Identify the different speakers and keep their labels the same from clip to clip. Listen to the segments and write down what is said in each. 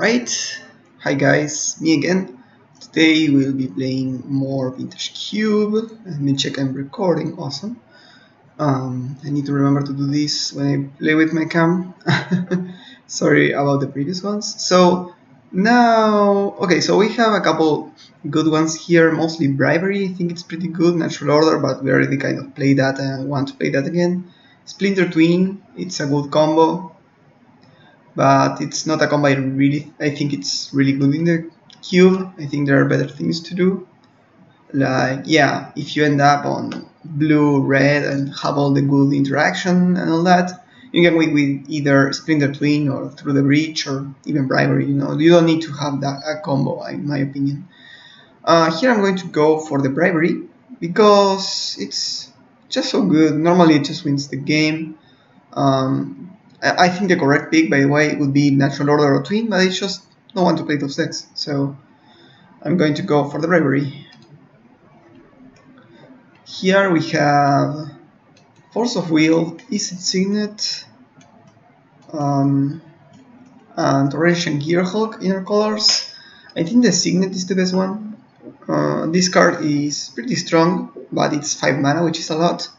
Speaker 1: Alright, hi guys, me again. Today we'll be playing more Vintage Cube. Let me check I'm recording, awesome. I need to remember to do this when I play with my cam. Sorry about the previous ones. So now, okay, so we have a couple good ones here, mostly Bribery. I think it's pretty good, Natural Order, but we already kind of played that and want to play that again. Splinter Twin, it's a good combo, but it's not a combo I think it's really good in the cube. I think there are better things to do. Like, yeah, if you end up on blue, red, and have all the good interaction and all that, you can win with either Splinter Twin or Through the Breach or even Bribery. You don't need to have that a combo, in my opinion. Here I'm going to go for the Bribery because it's just so good. Normally it just wins the game. I think the correct pick, by the way, would be Natural Order or Twin, but I just don't want to play those decks, so I'm going to go for the Bravery. Here we have Force of Will, Is It Signet, and Orange and Gearhulk inner colors. I think the Signet is the best one. This card is pretty strong, but it's 5 mana, which is a lot,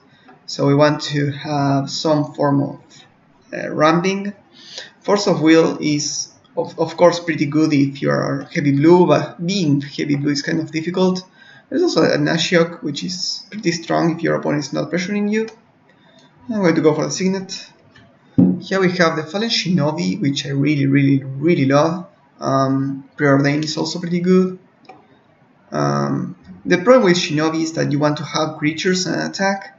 Speaker 1: so we want to have some form of ramping. Force of Will is of course pretty good if you are heavy blue, but being heavy blue is kind of difficult. There's also a Nashiok, which is pretty strong if your opponent is not pressuring you. I'm going to go for the Signet. Here we have the Fallen Shinobi, which I really love. Preordain is also pretty good. The problem with Shinobi is that you want to have creatures and attack,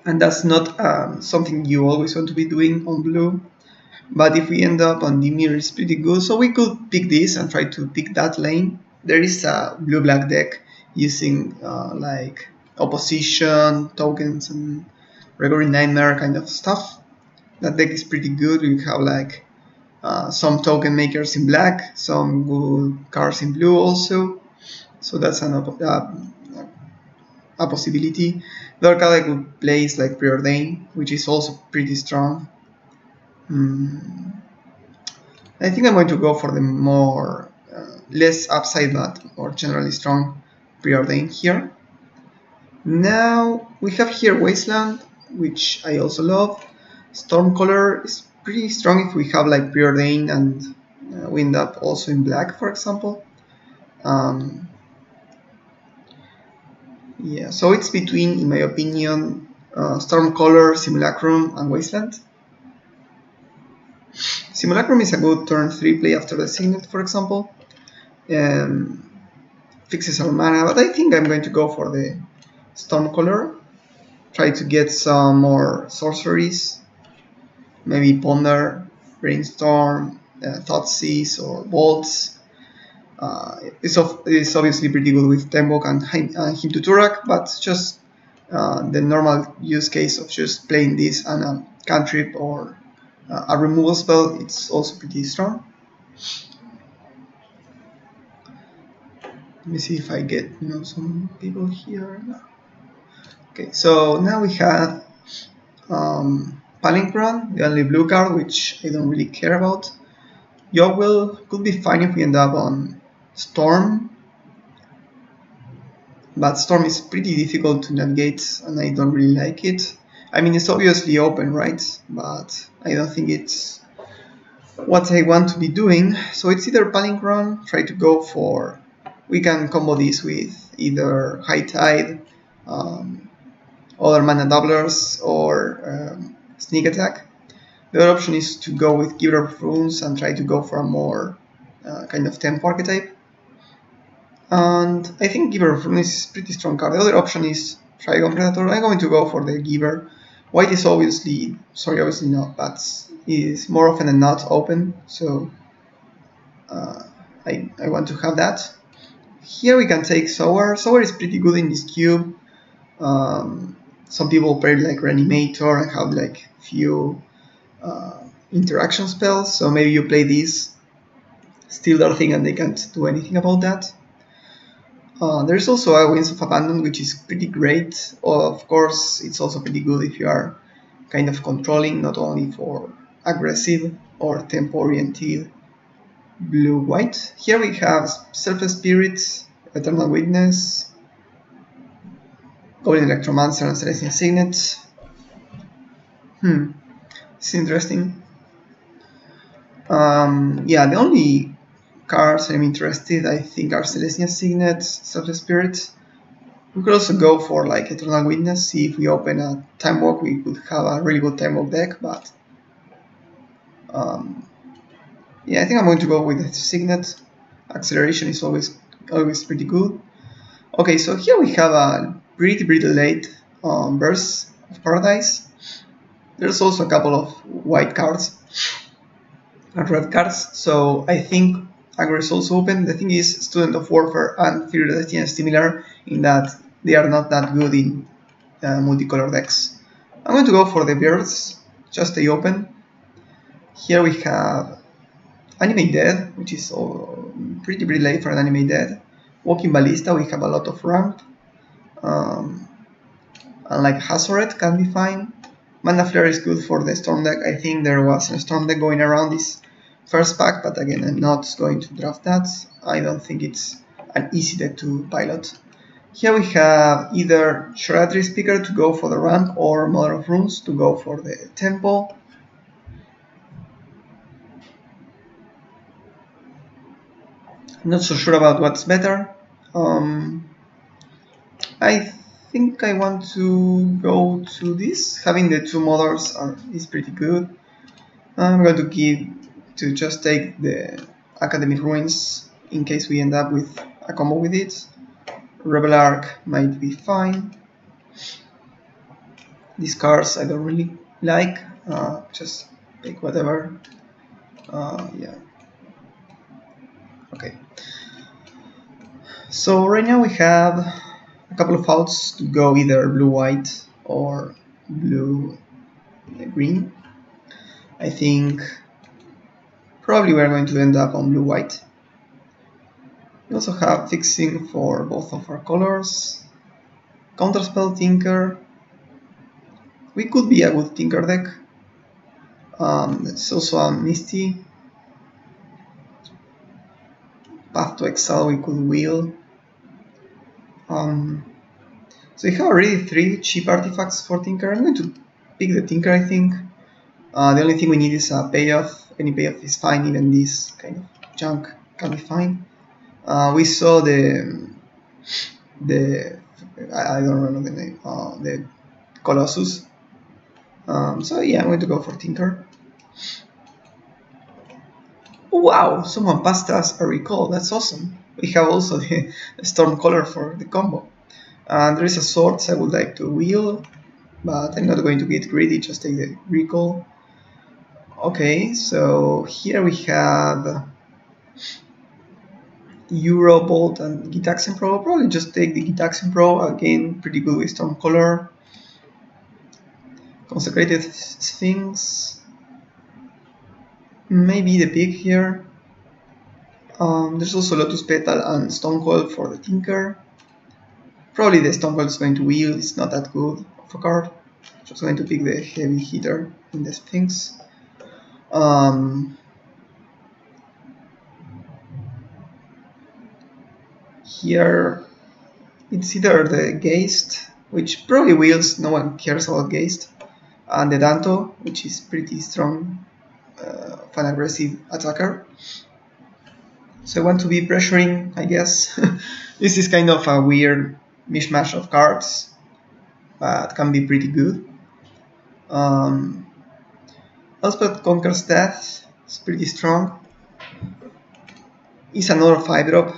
Speaker 1: and that's not something you always want to be doing on blue. But if we end up on Dimir, it's pretty good, so we could pick this and try to pick that lane. There is a blue-black deck using like opposition, tokens, and Gregory Nightmare kind of stuff. That deck is pretty good. You have like some token makers in black, some good cards in blue also. So that's a possibility. The other card I could play is like Preordain, which is also pretty strong. I think I'm going to go for the more less upside but more generally strong Preordain here. Now we have here Wasteland, which I also love. Stormcaller is pretty strong if we have like Preordain and we end up also in black, for example. Yeah, so it's between, in my opinion, Stormcaller, Simulacrum, and Wasteland. Simulacrum is a good turn 3 play after the Signet, for example. Fixes our mana, but I think I'm going to go for the Stormcaller. Try to get some more sorceries. Maybe Ponder, Brainstorm, Thoughtseize, or Bolts. It's obviously pretty good with Tembok and Him to Turak, but just the normal use case of just playing this and a cantrip or a removal spell, it's also pretty strong. Let me see if I get some people here. Okay, so now we have Palinchron, the only blue card, which I don't really care about. Yogwill could be fine if we end up on Storm, but Storm is pretty difficult to navigate and I don't really like it. I mean, it's obviously open, right? But I don't think it's what I want to be doing. So it's either Palinchron, try to go for... We can combo this with either High Tide, other mana doublers, or Sneak Attack. The other option is to go with Giver of Runes and try to go for a more kind of tempo archetype. And I think Giver of Runes is a pretty strong card. The other option is Trigon Predator. I'm going to go for the Giver. White is obviously not, but is more often than not open, so I want to have that. Here we can take Sower. Sower is pretty good in this cube. Some people play like Reanimator and have like few interaction spells, so maybe you play this, steal their thing, and they can't do anything about that. There's also a Winds of Abandon, which is pretty great. Of course, it's also pretty good if you are kind of controlling, not only for aggressive or tempo oriented blue-white. Here we have Surface Spirit, Eternal Witness, Goblin Electromancer, and Celestial Signet. It's interesting. Yeah, the only cards I'm interested, I think, are Celestial Signet, Surface Spirit. We could also go for like Eternal Witness, see if we open a Time Walk, we could have a really good Time Walk deck, but yeah, I think I'm going to go with the Signet. Acceleration is always pretty good. Okay, so here we have a pretty late Burst of Paradise. There's also a couple of white cards and red cards, so I think aggro is also open. The thing is, Student of Warfare and Fury of Destiny are similar in that they are not that good in multicolor decks. I'm going to go for the Birds, just stay open. Here we have Animate Dead, which is pretty late for an Animate Dead. Walking Ballista, we have a lot of ramp. And like Hazoret can be fine. Mana Flare is good for the Storm deck. I think there was a Storm deck going around this first pack, but again, I'm not going to draft that. I don't think it's an easy deck to pilot. Here we have either Shradri Speaker to go for the ramp or Mother of Runes to go for the temple. I'm not so sure about what's better. I think I want to go to this. Having the two mothers is pretty good. I'm going to just take the Academic Ruins in case we end up with a combo with it. Rebel Arc might be fine. These cards I don't really like. Just pick whatever. Yeah. Okay. So right now we have a couple of outs to go either blue-white or blue-green. I think probably we're going to end up on blue-white. We also have fixing for both of our colors. Counterspell Tinker. We could be a good Tinker deck. It's also a Misty. Path to Exile we could wheel. So we have already 3 cheap artifacts for Tinker. I'm going to pick the Tinker, I think. The only thing we need is a payoff. Any payoff is fine, even this kind of junk can be fine. We saw the I don't remember the name, the Colossus. So yeah, I'm going to go for Tinker. Wow, someone passed us a recall, that's awesome. We have also the Storm Color for the combo. There is a Swords I would like to wheel, but I'm not going to get greedy, just take the recall. Okay, so here we have Eurobolt and Gitaxian Pro. I'll probably just take the Gitaxian Pro, again, pretty good with Storm Color. Consecrated Sphinx. Maybe the pig here. There's also Lotus Petal and Stonecoil for the Tinker. Probably the Stonecoil is going to wheel, it's not that good of a card. Just going to pick the heavy hitter in the Sphinx. Here it's either the Geist, which probably wheels, no one cares about Geist, and the Danto, which is pretty strong, fan aggressive attacker. So I want to be pressuring, I guess. This is kind of a weird mishmash of cards, but can be pretty good. Elspeth Conquers Death is pretty strong. It's another 5-drop,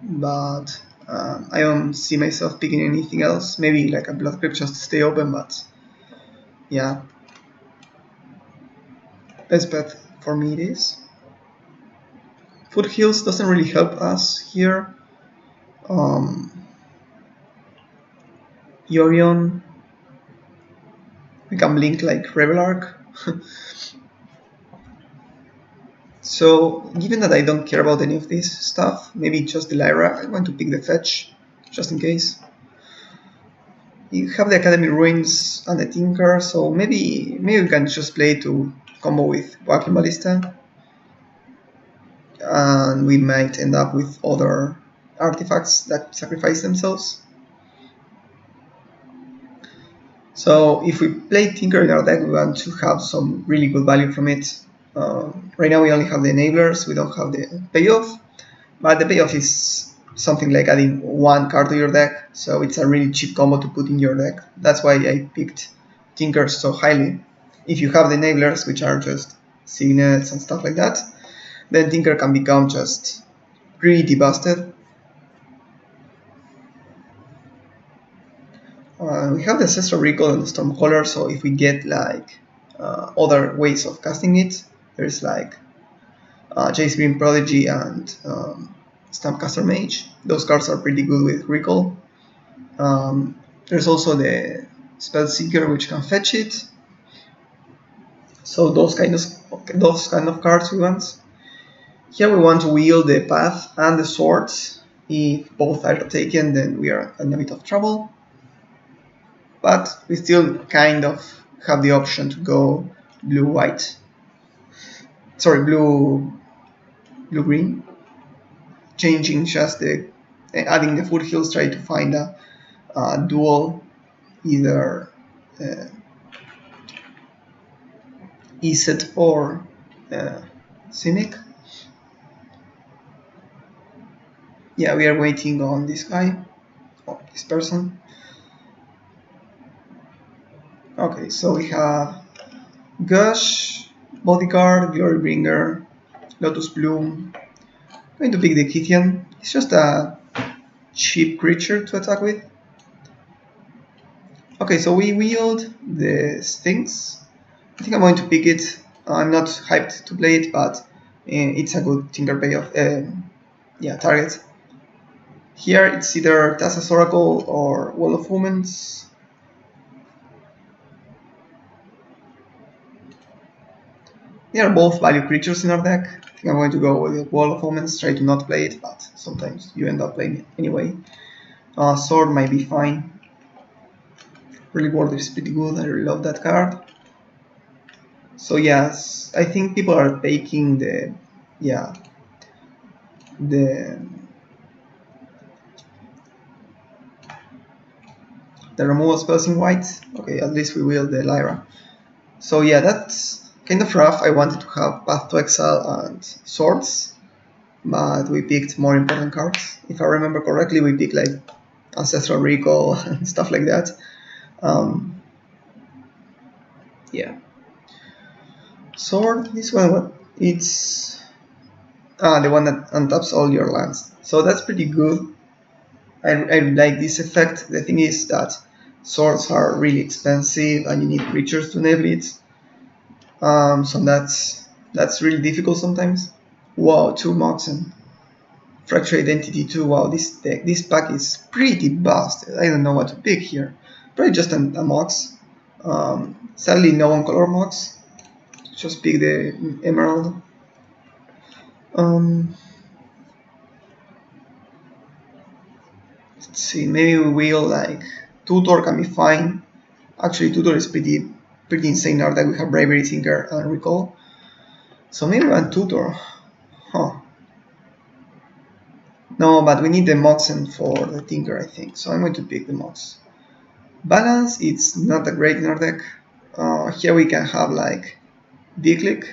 Speaker 1: but I don't see myself picking anything else. Maybe like a Blood Crypt just to stay open, but yeah. Elspeth for me it is. Foothills doesn't really help us here. Yorion. We can blink like Rebel Arc. So, given that I don't care about any of this stuff, maybe just the Lyra, I want to pick the Fetch, just in case. You have the Academy Ruins and the Tinker, so maybe we can just play to combo with Walking Ballista. and we might end up with other artifacts that sacrifice themselves. So if we play Tinker in our deck, we want to have some really good value from it. Right now we only have the enablers, we don't have the payoff, but the payoff is something like adding one card to your deck, so it's a really cheap combo to put in your deck. That's why I picked Tinker so highly. If you have the enablers, which are just signets and stuff like that, then Tinker can become just pretty busted. We have the Ancestral Recall and the Stormcaller, so if we get like other ways of casting it, there's like Jace Green Prodigy and Stampcaster Mage. Those cards are pretty good with Recall. There's also the Spellseeker, which can fetch it. So those kind of cards we want. Here we want to wield the Path and the Swords. If both are taken, then we are in a bit of trouble. But we still kind of have the option to go blue-white. Sorry, blue-green. Changing just adding the foothills, try to find a dual, either Iset or Cynic. Yeah, we are waiting on this guy, or this person. Okay, so we have Gush, Bodyguard, Glorybringer, Lotus Bloom. I'm going to pick the Kithian. It's just a cheap creature to attack with. Okay, so we wield the Sphinx. I think I'm going to pick it. I'm not hyped to play it, but it's a good Tinker payoff. Target. Here it's either Tassa's Oracle or Wall of Omens. They are both value creatures in our deck. I think I'm going to go with the Wall of Omens, try to not play it, but sometimes you end up playing it anyway. Sword might be fine. Really World is pretty good, I really love that card. So yes, I think people are taking the removal spells in white. Okay, at least we will the Lyra. So yeah, that's kind of rough. I wanted to have Path to Exile and Swords, but we picked more important cards. If I remember correctly, we picked like Ancestral Recall and stuff like that. Yeah. Sword, this one, it's the one that untaps all your lands. So that's pretty good. I like this effect. The thing is that swords are really expensive and you need creatures to enable it. So that's really difficult sometimes. Wow, 2 Moxen. Fracture Identity 2. Wow, this pack is pretty busted. I don't know what to pick here. Probably just a Mox. Sadly, no one color Mox. Just pick the Emerald. Let's see, maybe we will like Tutor can be fine. Actually, Tutor is pretty insane now that we have Bravery, Tinker, and Recall. So maybe we want Tutor. Huh. No, but we need the Moxen for the Tinker, I think. So I'm going to pick the Mox. Balance, it's not that great in our deck. Here we can have like D-Click.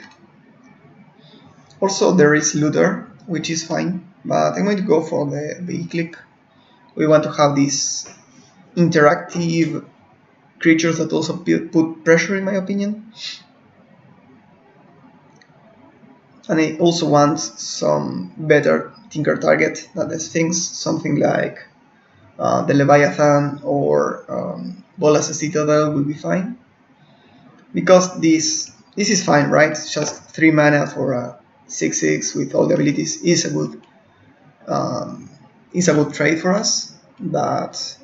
Speaker 1: Also there is Looter, which is fine, but I'm going to go for the B-Click. We want to have these interactive creatures that also put pressure, in my opinion. And I also want some better Tinker target than the Sphinx, something like the Leviathan or Bolas' Citadel will be fine. Because this is fine, right? It's just 3 mana for a 6/6 with all the abilities is a good trade for us, but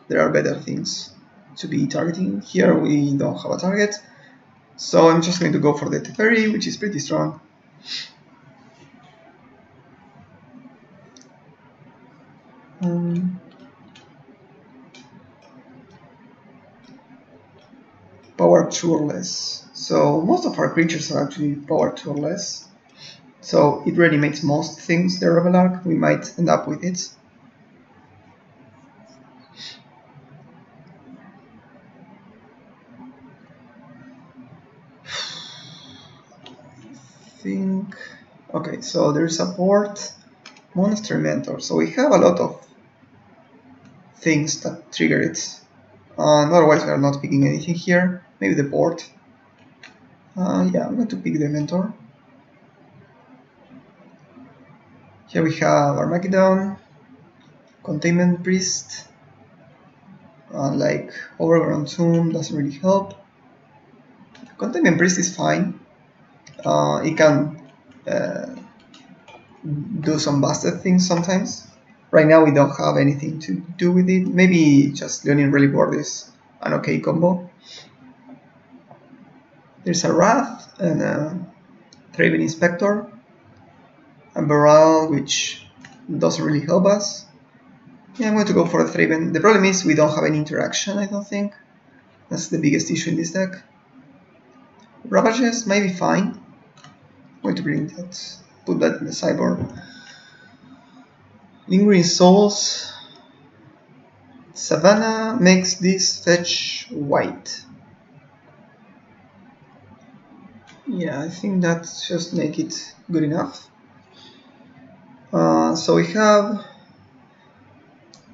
Speaker 1: there are better things to be targeting. Here we don't have a target, so I'm just going to go for the Teferi, which is pretty strong. Power 2 or less. So most of our creatures are actually power 2 or less. So it really makes most things the Rebel Arc. We might end up with it. I think. Okay, so there's a port, Monastery Mentor. So we have a lot of things that trigger it. Otherwise, we are not picking anything here. Maybe the port. Yeah, I'm going to pick the Mentor. Here we have Armageddon, Containment Priest, like Overgrown Tomb doesn't really help. Containment Priest is fine. It can do some busted things sometimes. Right now we don't have anything to do with it. Maybe just Leonin Relic Ward is an okay combo. There's a Wrath and a Thraben Inspector, a Baral which doesn't really help us. Yeah, I'm going to go for a Thraben. The problem is we don't have any interaction, I don't think. That's the biggest issue in this deck. Ravages might be fine. I'm going to bring that, put that in the sideboard. Lingering Souls. Savannah makes this fetch white. Yeah, I think that just make it good enough. So we have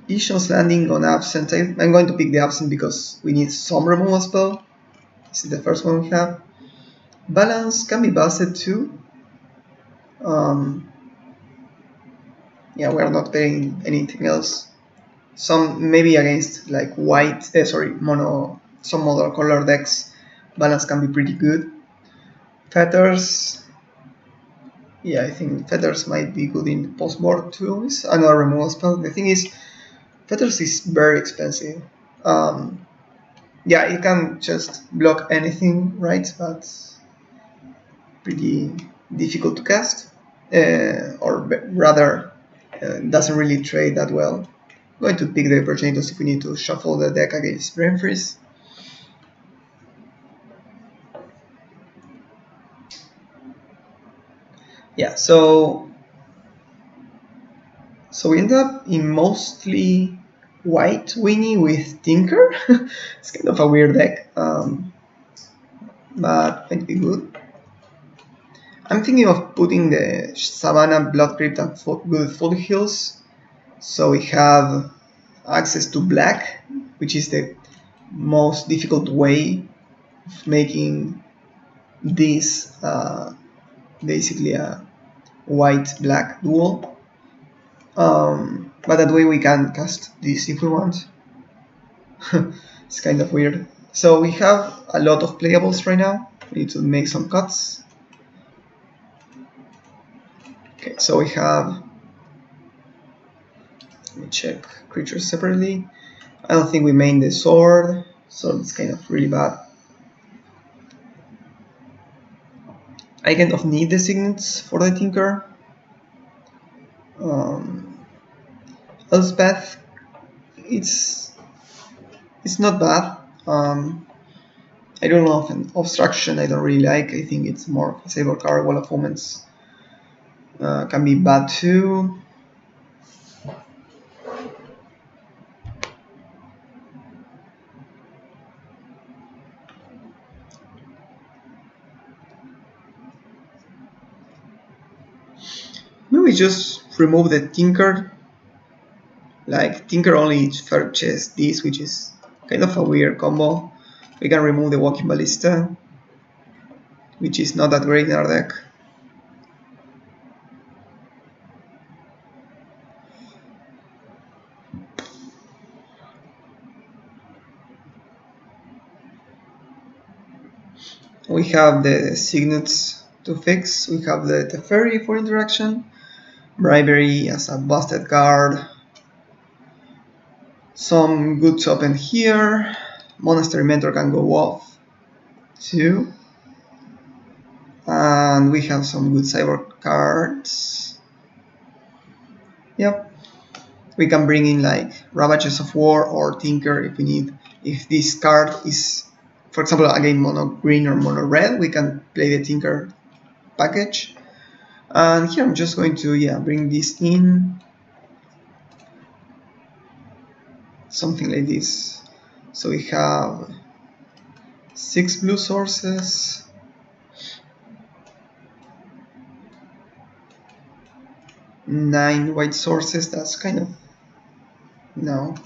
Speaker 1: Ishan's Landing on Absent. I'm going to pick the Absent because we need some removal spell. This is the first one we have. Balance can be busted too. Yeah, we are not paying anything else. Some maybe against like white, mono, some other color decks, balance can be pretty good. Fetters, yeah, I think Fetters might be good in post-board too. It's another removal spell. The thing is, Fetters is very expensive. Yeah, it can just block anything, right? But pretty difficult to cast, or rather, doesn't really trade that well. I'm going to pick the Opportunities if we need to shuffle the deck against Brain Freeze. Yeah, so we end up in mostly white Winnie with Tinker. It's kind of a weird deck, but might be good. I'm thinking of putting the Savannah, Blood Crypt, and good Foothills, so we have access to black, which is the most difficult way of making this basically a white-black duel. But that way we can cast this if we want. It's kind of weird. So we have a lot of playables right now. We need to make some cuts. Okay, so we have, let me check creatures separately. I don't think we main the sword, so it's kind of really bad. I kind of need the signets for the Tinker. Elspeth, it's not bad. I don't know of an obstruction I don't really like. I think it's more of a saber card. Wall of Omens can be bad too. Maybe just remove the Tinker. Like, Tinker only fetches this, which is kind of a weird combo. We can remove the Walking Ballista, which is not that great in our deck. We have the signets to fix. We have the Teferi for interaction, Bribery as a busted card, some goods open here, Monastery Mentor can go off too, and we have some good cyber cards. Yep, we can bring in like Ravages of War or Tinker if we need. If this card is, for example, again mono green or mono red, we can play the Tinker package. And here I'm just going to bring this in, something like this. So we have 6 blue sources, 9 white sources. That's kind of no.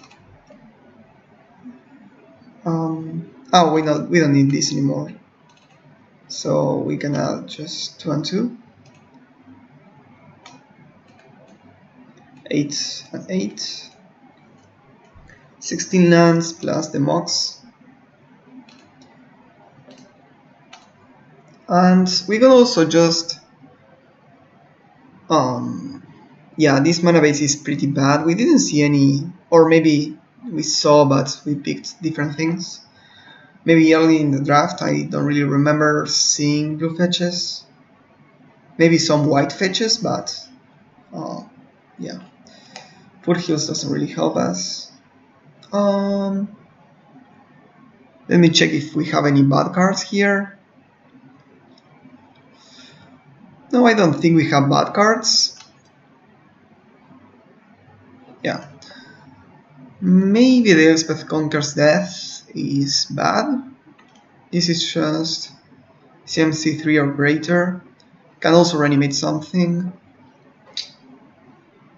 Speaker 1: Oh, we don't need this anymore. So we can add just 2 and 2, 8 and 8, 16 lands plus the mox. And we can also just this mana base is pretty bad. We didn't see any, or maybe we saw, but we picked different things. Maybe early in the draft, I don't really remember seeing blue fetches. Maybe some white fetches, but yeah. Foothills doesn't really help us. Let me check if we have any bad cards here. No, I don't think we have bad cards. Yeah. Maybe the Elspeth Conquers Death is bad. This is just CMC 3 or greater. Can also reanimate something.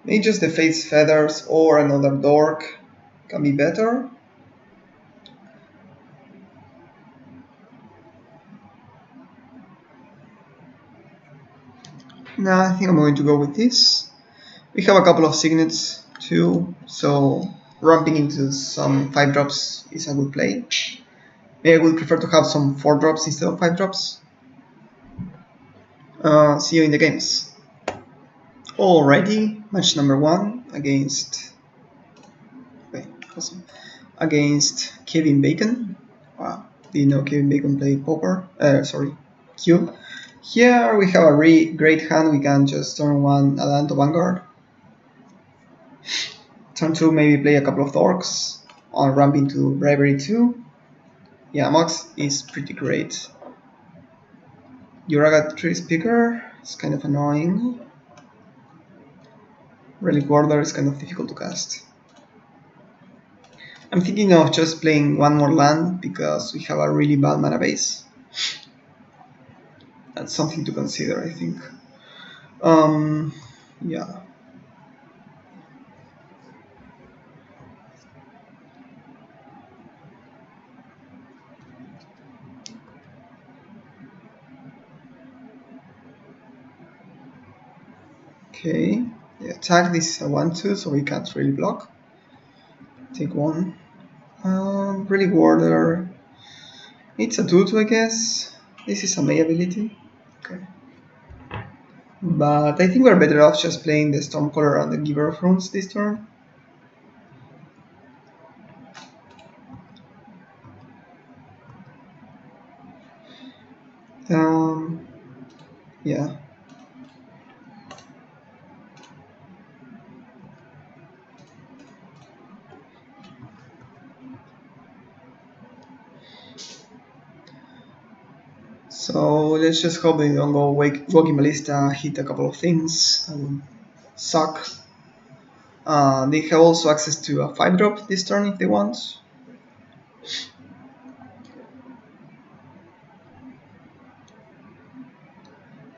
Speaker 1: Maybe just the Fate's Feathers or another Dork can be better. Nah, I think I'm going to go with this. We have a couple of signets too, so ramping into some 5-drops is a good play. Maybe I would prefer to have some 4-drops instead of 5-drops. See you in the games. Alrighty, match number 1 against Kevin Bacon. Wow, didn't know Kevin Bacon played Pauper. Q. Here we have a really great hand. We can just turn 1 Adelanto Vanguard. Turn 2 maybe play a couple of Dorks on ramp into Bravery 2. Yeah, Mox is pretty great. Uraga Tree Speaker is kind of annoying. Relic Warder is kind of difficult to cast. I'm thinking of just playing one more land because we have a really bad mana base. That's something to consider, I think. Yeah. Okay, the attack, this is a 1-2, so we can't really block. Take 1. Relic Warder, it's a 2-2, I guess. This is a May ability. Okay. But I think we're better off just playing the Stormcaller and the Giver of Runes this turn. Yeah. So let's just hope they don't go Walking Ballista, hit a couple of things, that would suck. They have also access to a 5-drop this turn if they want.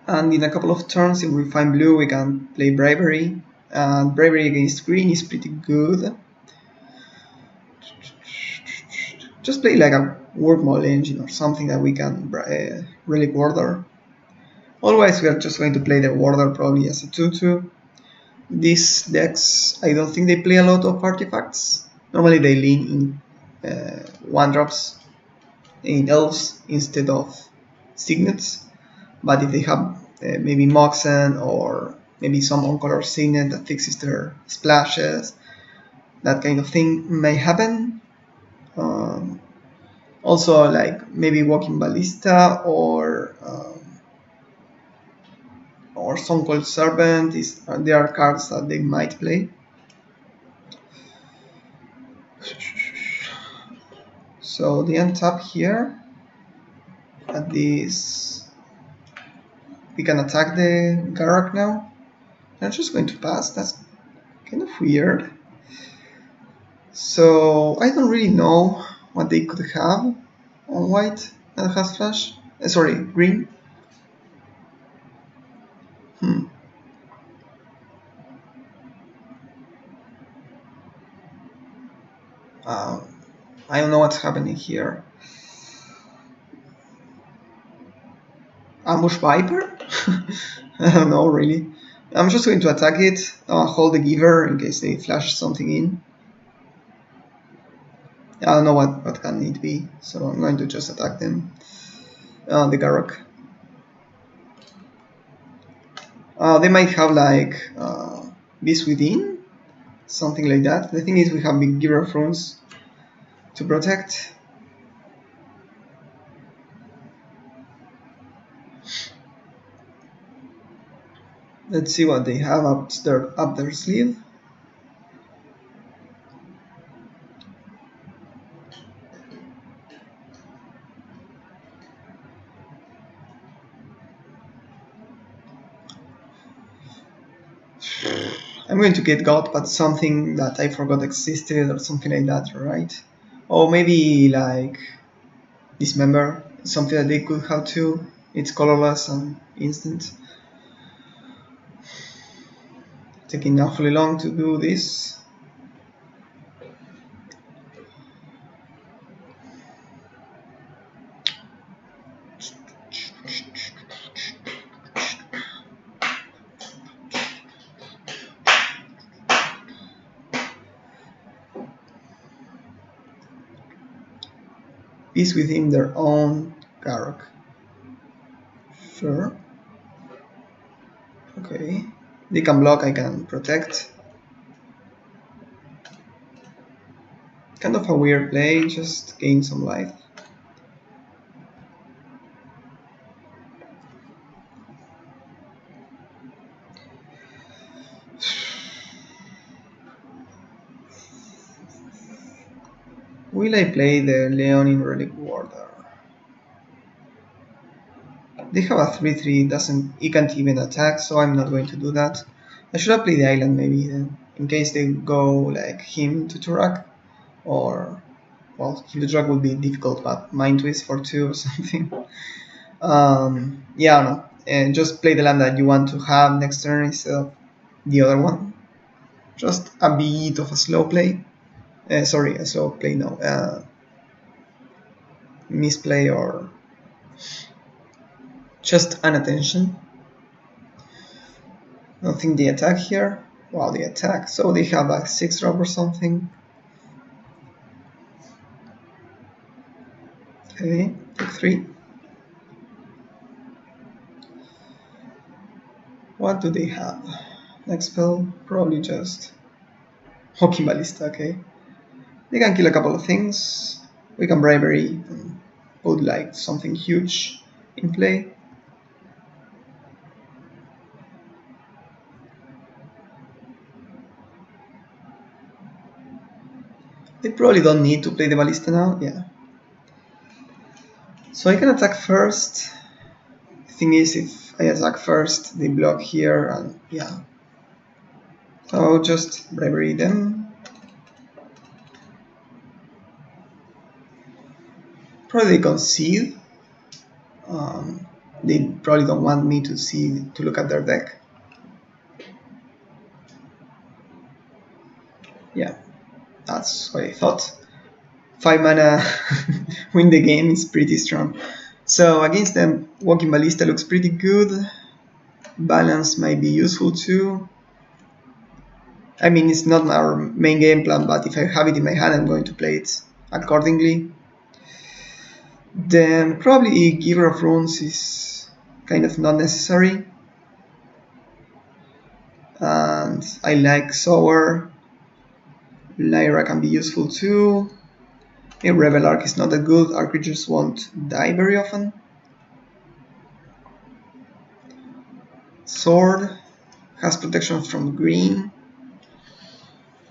Speaker 1: And in a couple of turns, if we find blue, we can play Bravery. And Bravery against green is pretty good. Just play like a Wormhole Engine or something that we can Relic Warder. Otherwise, we are just going to play the Warder probably as a 2-2. These decks, I don't think they play a lot of artifacts. Normally they lean in 1-drops in elves instead of signets. But if they have maybe Moxen or maybe some on-color signet that fixes their splashes, that kind of thing may happen. Also, like maybe Walking Ballista or Stone Cold Serpent, there are cards that they might play. So they untap here at this we can attack the Garak now. I'm just going to pass. That's kind of weird. So I don't really know what they could have on white that has flash. Sorry, green. I don't know what's happening here. Ambush Viper? I don't know really. I'm just going to attack it, hold the giver in case they flash something in. I don't know what can it be, so I'm going to just attack them. The Garruk. They might have like Beast Within, something like that. The thing is we have big giver of runes to protect. Let's see what they have up their sleeve. I'm going to get God, but something that I forgot existed or something like that, right? Or maybe like Dismember, something that they could have too. It's colorless and instant. Taking awfully long to do this. Is within their own Garruk. Sure. Okay. They can block, I can protect. Kind of a weird play, just gain some life. Will I play the Leon in Relic Warder? They have a 3/3, he can't even attack, so I'm not going to do that. I should have played the island maybe then, in case they go like him to Turak, or well, him to Turak would be difficult, but Mind Twist for 2 or something. Yeah, no, and just play the land that you want to have next turn instead of the other one. Just a bit of a slow play. Sorry, a slow play, no. Misplay or just inattention. I don't think they attack here. Wow, they attack. So they have a 6-drop or something. Okay, take 3. What do they have? Next spell, probably just Hockey Ballista, okay. They can kill a couple of things. We can Bribery and put like something huge in play. They probably don't need to play the Ballista now, yeah. So I can attack first. The thing is, if I attack first, they block here, and yeah. So I'll just Bribery them. Probably they concede. They probably don't want me to look at their deck. Yeah, that's what I thought. 5 mana win the game is pretty strong. So against them, Walking Ballista looks pretty good. Balance might be useful too. I mean, it's not our main game plan, but if I have it in my hand, I'm going to play it accordingly. Then probably Giver of Runes is kind of not necessary. And I like Sour. Lyra can be useful too. A Rebel Arc is not that good. Our creatures won't die very often. Sword has protection from green,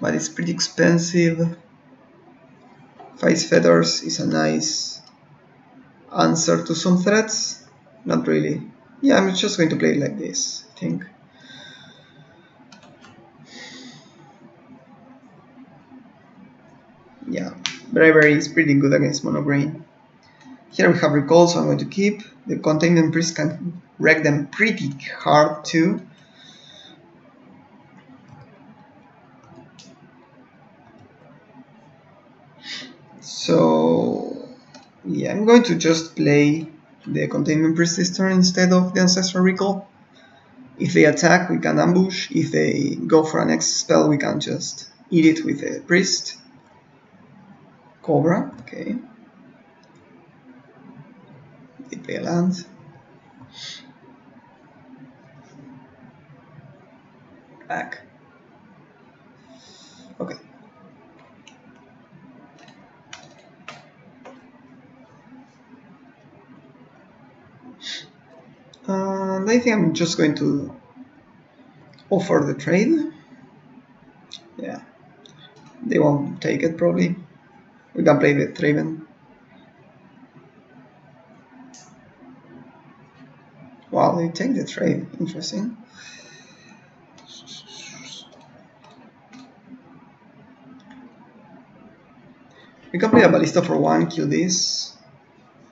Speaker 1: but it's pretty expensive. Fights Feathers is a nice answer to some threats. Not really. Yeah, I'm just going to play it like this, I think. Yeah, Bravery is pretty good against Mono Green. Here we have Recall, so I'm going to keep. The Containment Priest can wreck them pretty hard too. So yeah, I'm going to just play the Containment Priest this turn instead of the Ancestral Recall. If they attack, we can ambush. If they go for an X spell, we can just eat it with a Priest. Cobra, okay. They play a land. Back. Okay. And I think I'm just going to offer the trade. Yeah. They won't take it probably. We can play the Traven. Wow, they take the trade. Interesting. We can play a Ballista for 1, kill this.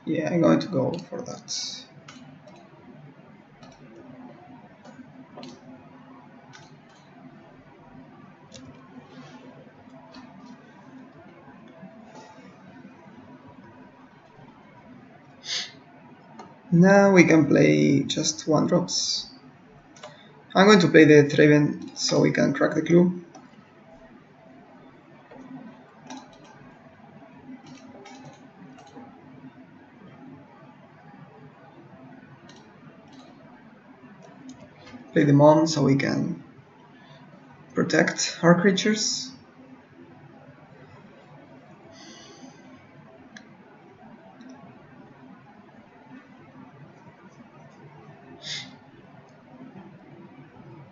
Speaker 1: Yeah, I'm going to go for that. Now we can play just 1-drops. I'm going to play the Traven so we can crack the clue. Play the Mon so we can protect our creatures.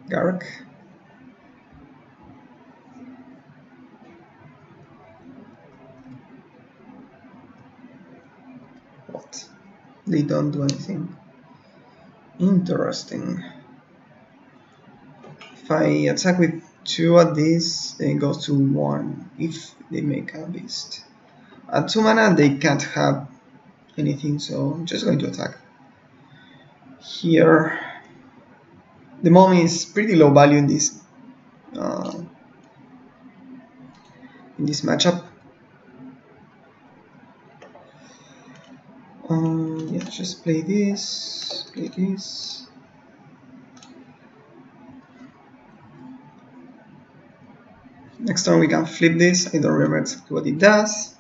Speaker 1: Garruk. What? They don't do anything. Interesting. If I attack with 2 at this, then it goes to 1 if they make a beast. At 2 mana, they can't have anything, so I'm just going to attack. Here, the Mom is pretty low value in this matchup. Yeah, just play this, play this. Next turn we can flip this. I don't remember exactly what it does.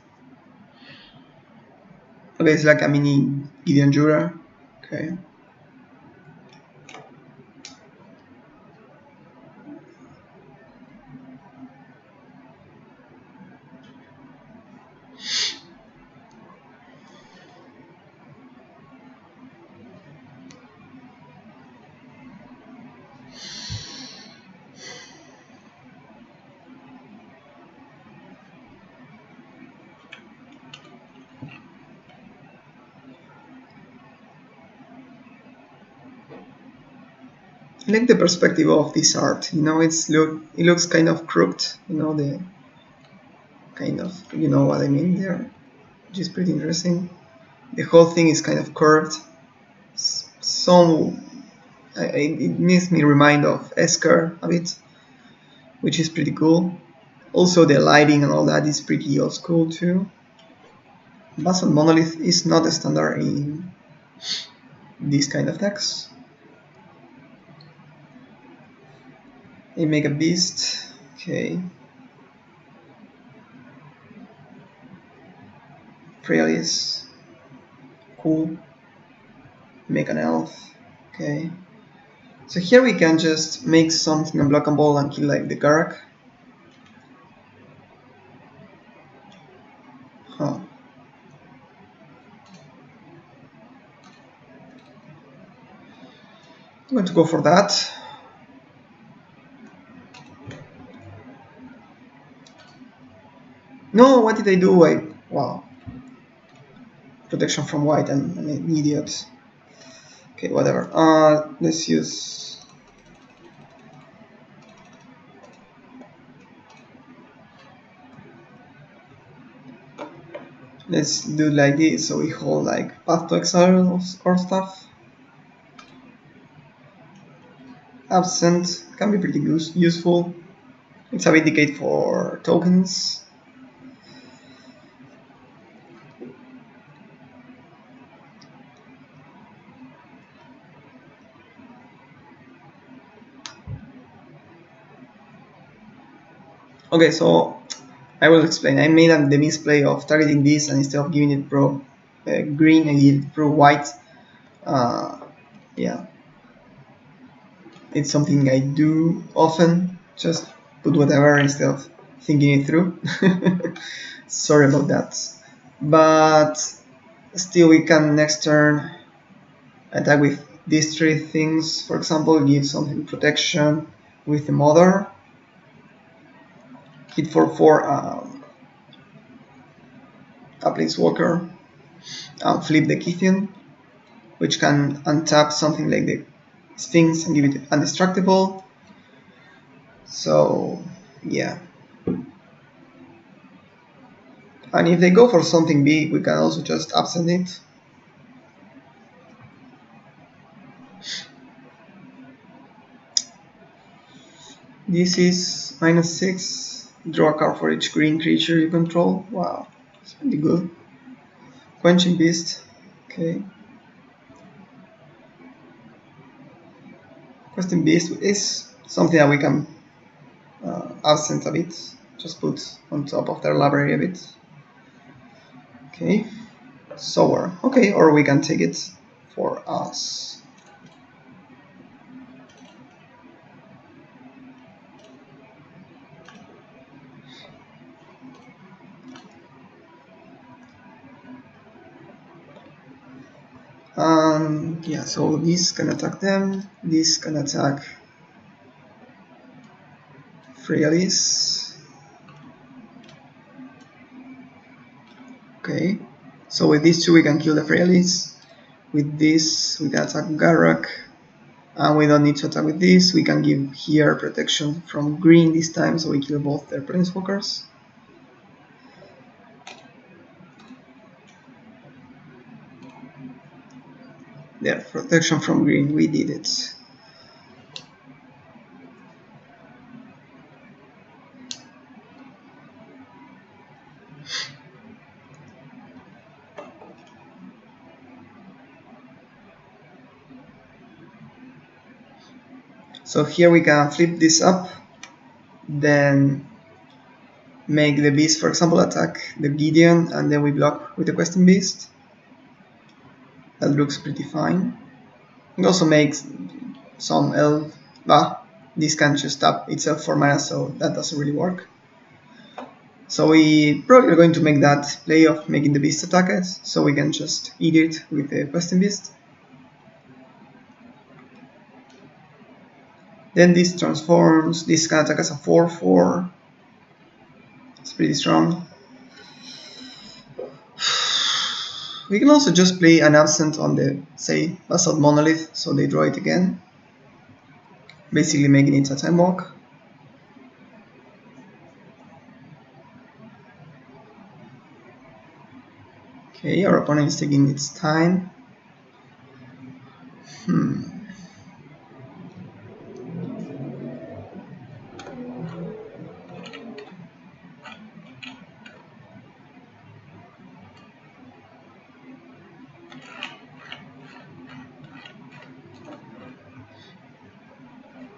Speaker 1: Okay, it's like a mini Gideon Jura. Okay. I like the perspective of this art. You know, it looks kind of crooked. You know, the kind of, you know what I mean there, which is pretty interesting. The whole thing is kind of curved. So it makes me remind of Esker a bit, which is pretty cool. Also, the lighting and all that is pretty old school too. Basalt Monolith is not a standard in this kind of decks. They make a beast. Okay. Freyalis. Cool. Make an elf. Okay. So here we can just make something unblockable and kill like the Garruk. Huh. I'm going to go for that. No, what did I do? Wow. Protection from white, I'm an idiot. Okay, whatever. Let's use. Let's do like this, so we hold like path to exile or stuff. Absent can be pretty useful. It's a vindicate for tokens. Okay, so I will explain. I made the misplay of targeting this, and instead of giving it pro green, I give it pro white. Yeah, it's something I do often. Just put whatever instead of thinking it through. Sorry about that. But still, we can next turn attack with these three things. For example, give something protection with the mother. Hit for a planeswalker. Flip the Kithian, which can untap something like the Sphinx and give it undestructible. So yeah. And if they go for something big, we can also just absent it. This is -6. Draw a card for each green creature you control. Wow, it's pretty good. Quenching Beast. Okay. Questing Beast is something that we can absent a bit. Just put on top of their library a bit. Okay. Sour. Okay, or we can take it for us. Yeah, so this can attack them, this can attack Freyalis. Okay, so with these two we can kill the Freyalis. With this we can attack Garak, and we don't need to attack with this. We can give here protection from green this time, so we kill both their planeswalkers. Yeah, protection from green, we did it. So here we can flip this up, then make the beast, for example, attack the Gideon, and then we block with the Questing Beast. That looks pretty fine. It also makes some elf. This can just tap itself for mana, so that doesn't really work. So we probably are going to make that play of making the beast attack us, so we can just eat it with the Questing Beast. Then this transforms, this can attack as a 4/4. It's pretty strong. We can also just play an absent on the, say, Basalt Monolith, so they draw it again. Basically making it a time walk. Okay, our opponent is taking its time.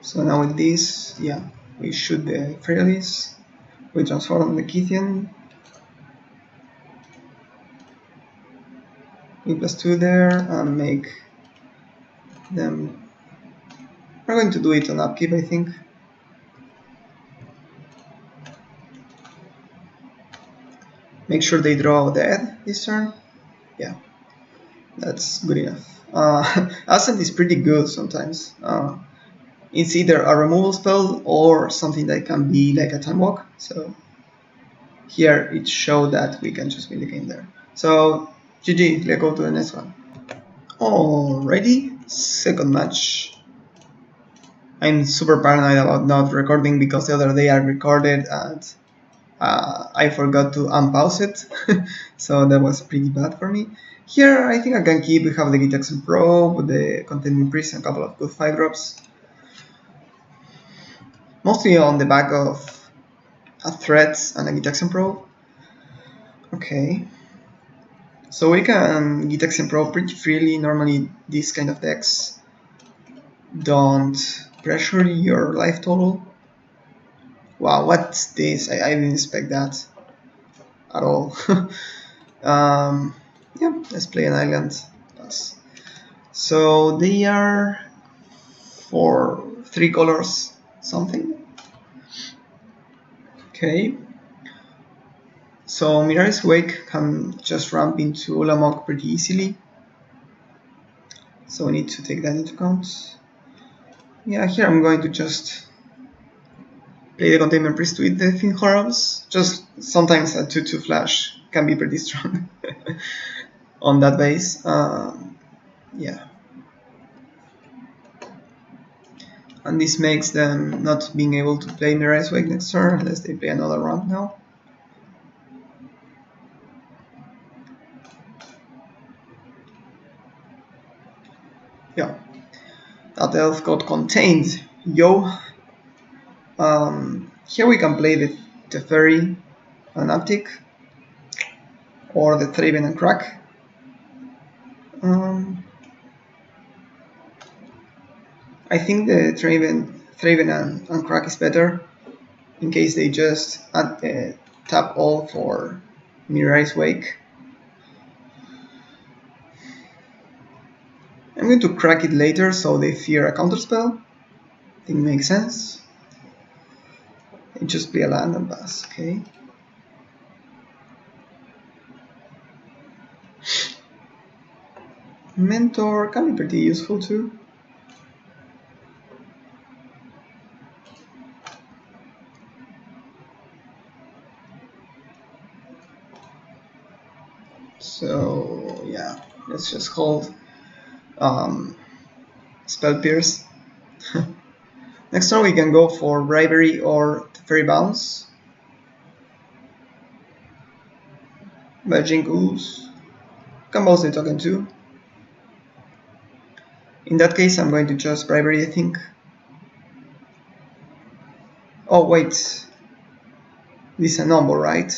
Speaker 1: So now with this, yeah, we shoot the Freyalis, we transform the Kithian, we +2 there, and make them. We're going to do it on upkeep, I think. Make sure they draw dead this turn. Yeah, that's good enough. Ascent is pretty good sometimes. It's either a removal spell or something that can be like a time walk. So here it showed that we can just win the game there. So GG, let's go to the next one. Alrighty, Second match. I'm super paranoid about not recording because the other day I recorded and I forgot to unpause it, so that was pretty bad for me. Here, I think I can keep. We have the Gitaxen Pro with the Containment Priest and a couple of good 5 drops. Mostly on the back of a Threats and a Gitaxen Pro. Okay. So we can Gitaxen Pro pretty freely. Normally, these kind of decks don't pressure your life total. Wow, what's this? I didn't expect that at all. Yeah, let's play an island. So they are for 3 colors something. Okay. So Mirai's Wake can just ramp into Ulamog pretty easily. So we need to take that into account. Yeah, here I'm going to just play the Containment Priest with the Thin Horrors. Just sometimes a 2-2 flash can be pretty strong on that base. Yeah. And this makes them not being able to play Mirai's Wake next turn unless they play another ramp now. Yeah. That elf got contained. Yo. Here we can play the Teferi and Uptick, or the Thraben and Crack. I think the Thraben and Crack is better, in case they just tap all for Mirai's Wake. I'm going to crack it later so they fear a counterspell. I think it makes sense. They just play a land and pass, okay. Mentor can be pretty useful too. So yeah, let's just hold Spell Pierce. Next turn we can go for Bribery or Teferi Bounce. Magic Ooze. Can bounce the token too. In that case I'm going to just Bribery, I think. Oh wait, this is a number, right?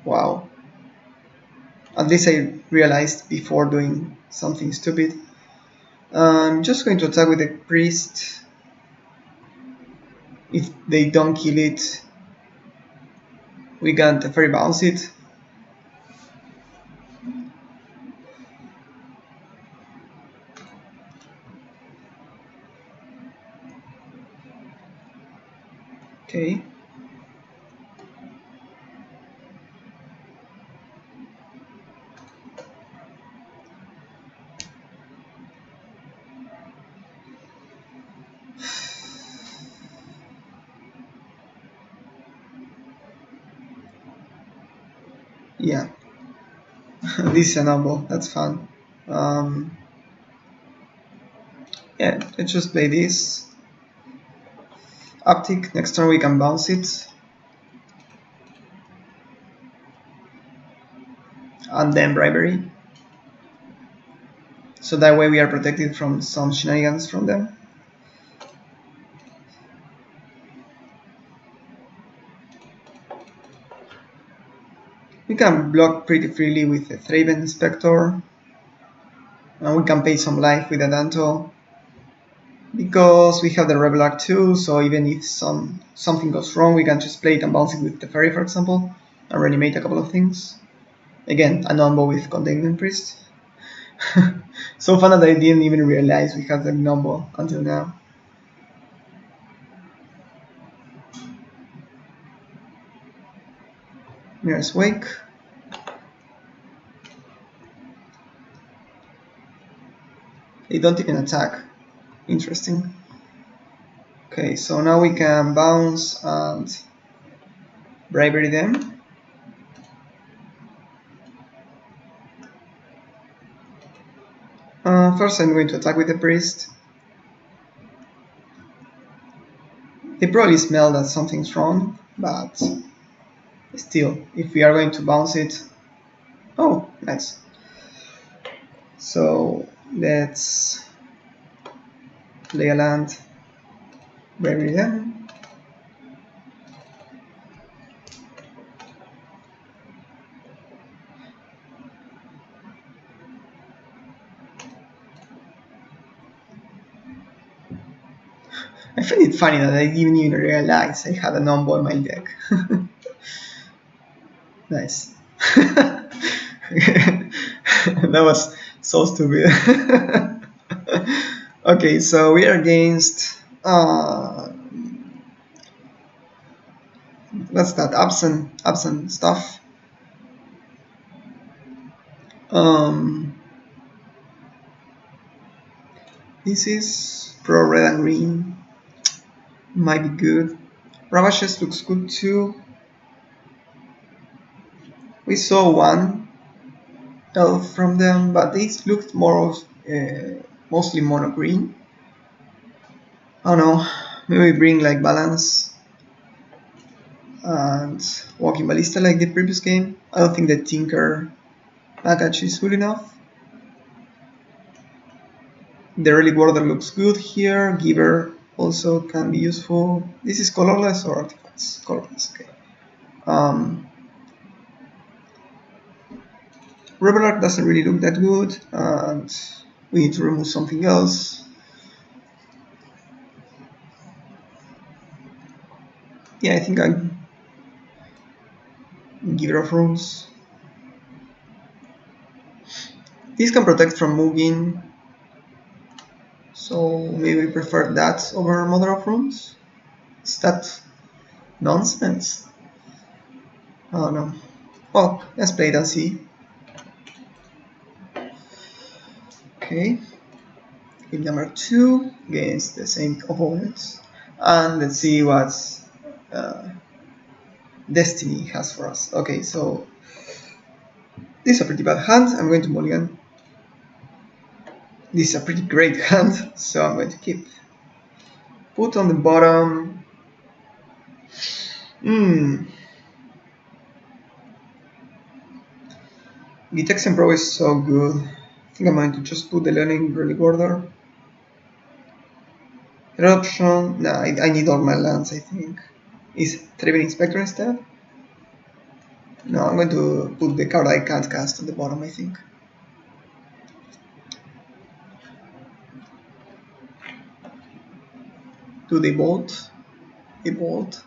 Speaker 1: Wow. At least I realized before doing something stupid. I'm just going to attack with the Priest. If they don't kill it, we can Teferi Bounce it. Okay. Yeah. This is a number, that's fun. Yeah, let's just play this. Uptick, next turn we can bounce it. And then Bribery. So that way we are protected from some shenanigans from them. We can block pretty freely with the Thraben Spectre. And we can pay some life with Adanto. Because we have the Rebel Arc too, so even if something goes wrong, we can just play it and bounce it with the Fairy, for example, and reanimate a couple of things. Again, a number with Containment Priest. So fun that I didn't even realize we had the number until now. Mirror's Wake. They don't even attack. Interesting. Okay, so now we can bounce and Bribery them. First I'm going to attack with the priest. They probably smell that something's wrong, but still, if we are going to bounce it... Oh, nice. So let's play a land, bury them. I find it funny that I didn't even realize I had a Nombo in my deck. Nice. That was so stupid. Okay, so we are against what's that? Absent stuff. This is pro red and green. Might be good. Ravages looks good too. We saw one elf from them, but these looked more mostly mono green. I don't know, maybe bring like balance and walking ballista like the previous game. I don't think the Tinker package is good enough. The Relic Warder looks good here. Giver also can be useful. This is colorless or artifacts? Colorless, okay. Revelar doesn't really look that good, and we need to remove something else. Yeah, I think I Giver of Runes. This can protect from moving, so maybe we prefer that over Mother of Runes. Is that nonsense? I don't know. Well, let's play it and see. Okay. Game number 2 against the same opponents. And let's see what Destiny has for us. Okay, so this is a pretty bad hand. I'm going to mulligan. This is a pretty great hand, so I'm going to keep. Put on the bottom. Detection Pro is so good. I think I'm going to just put the Learning Relic Order. Eruption. No, I need all my lands, I think. Is Thraben Inspector instead? No, I'm going to put the card I can't cast on the bottom, I think. Do they bolt? They bolt.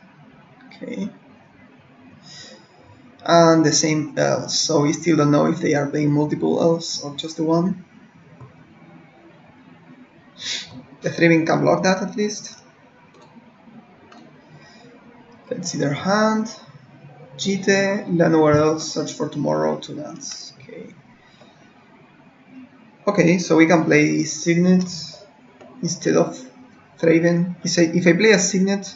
Speaker 1: Okay. And the same elves, so we still don't know if they are playing multiple elves or just the one. The Thraben can block that at least. Let's see their hand. Jite, nowhere else, search for tomorrow, 2 lands. Okay. Okay, so we can play Signet instead of Thraben. If I play a Signet,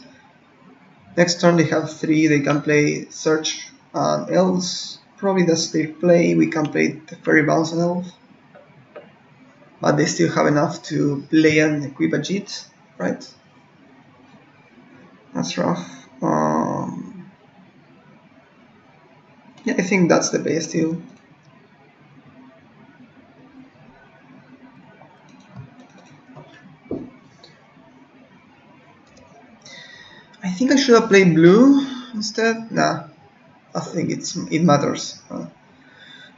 Speaker 1: next turn they have 3, they can play Search and Elves. Probably that's their play. We can play the Fairy Bounce and Elf. But they still have enough to play and equip a Jit, right? That's rough. Yeah, I think that's the base still. I think I should have played blue instead. Nah, I think it matters.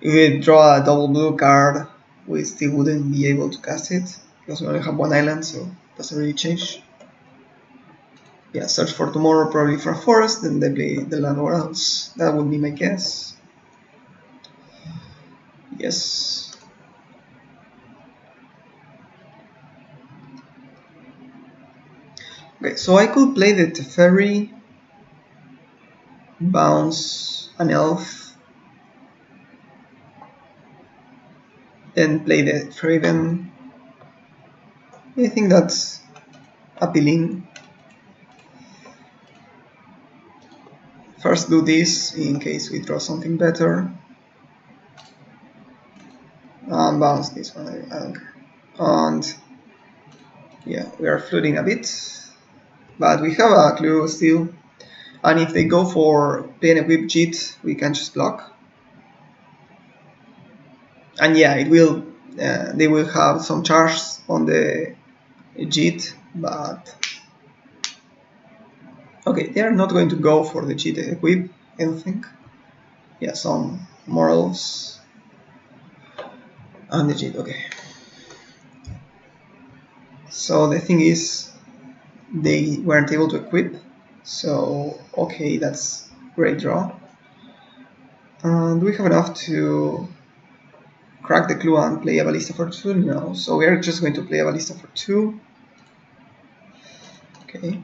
Speaker 1: If we draw a double blue card, we still wouldn't be able to cast it because we only have 1 island, so it doesn't really change. Yeah, search for tomorrow, probably for a forest, then they play the land or else. That would be my guess. Yes. Okay, so I could play the Teferi, bounce an elf, then play the Thraben. I think that's appealing. First do this in case we draw something better. Bounce this one, I don't care. And yeah, we are floating a bit, but we have a clue still. And if they go for play and equip JIT, we can just block. And yeah, it will. They will have some charge on the JIT, but okay, they are not going to go for the JIT equip, I don't think. Yeah, some morals and the JIT. Okay. So the thing is, they weren't able to equip. So okay, that's great draw. And we have enough to crack the clue and play a ballista for 2? No. So we are just going to play a ballista for 2. Okay.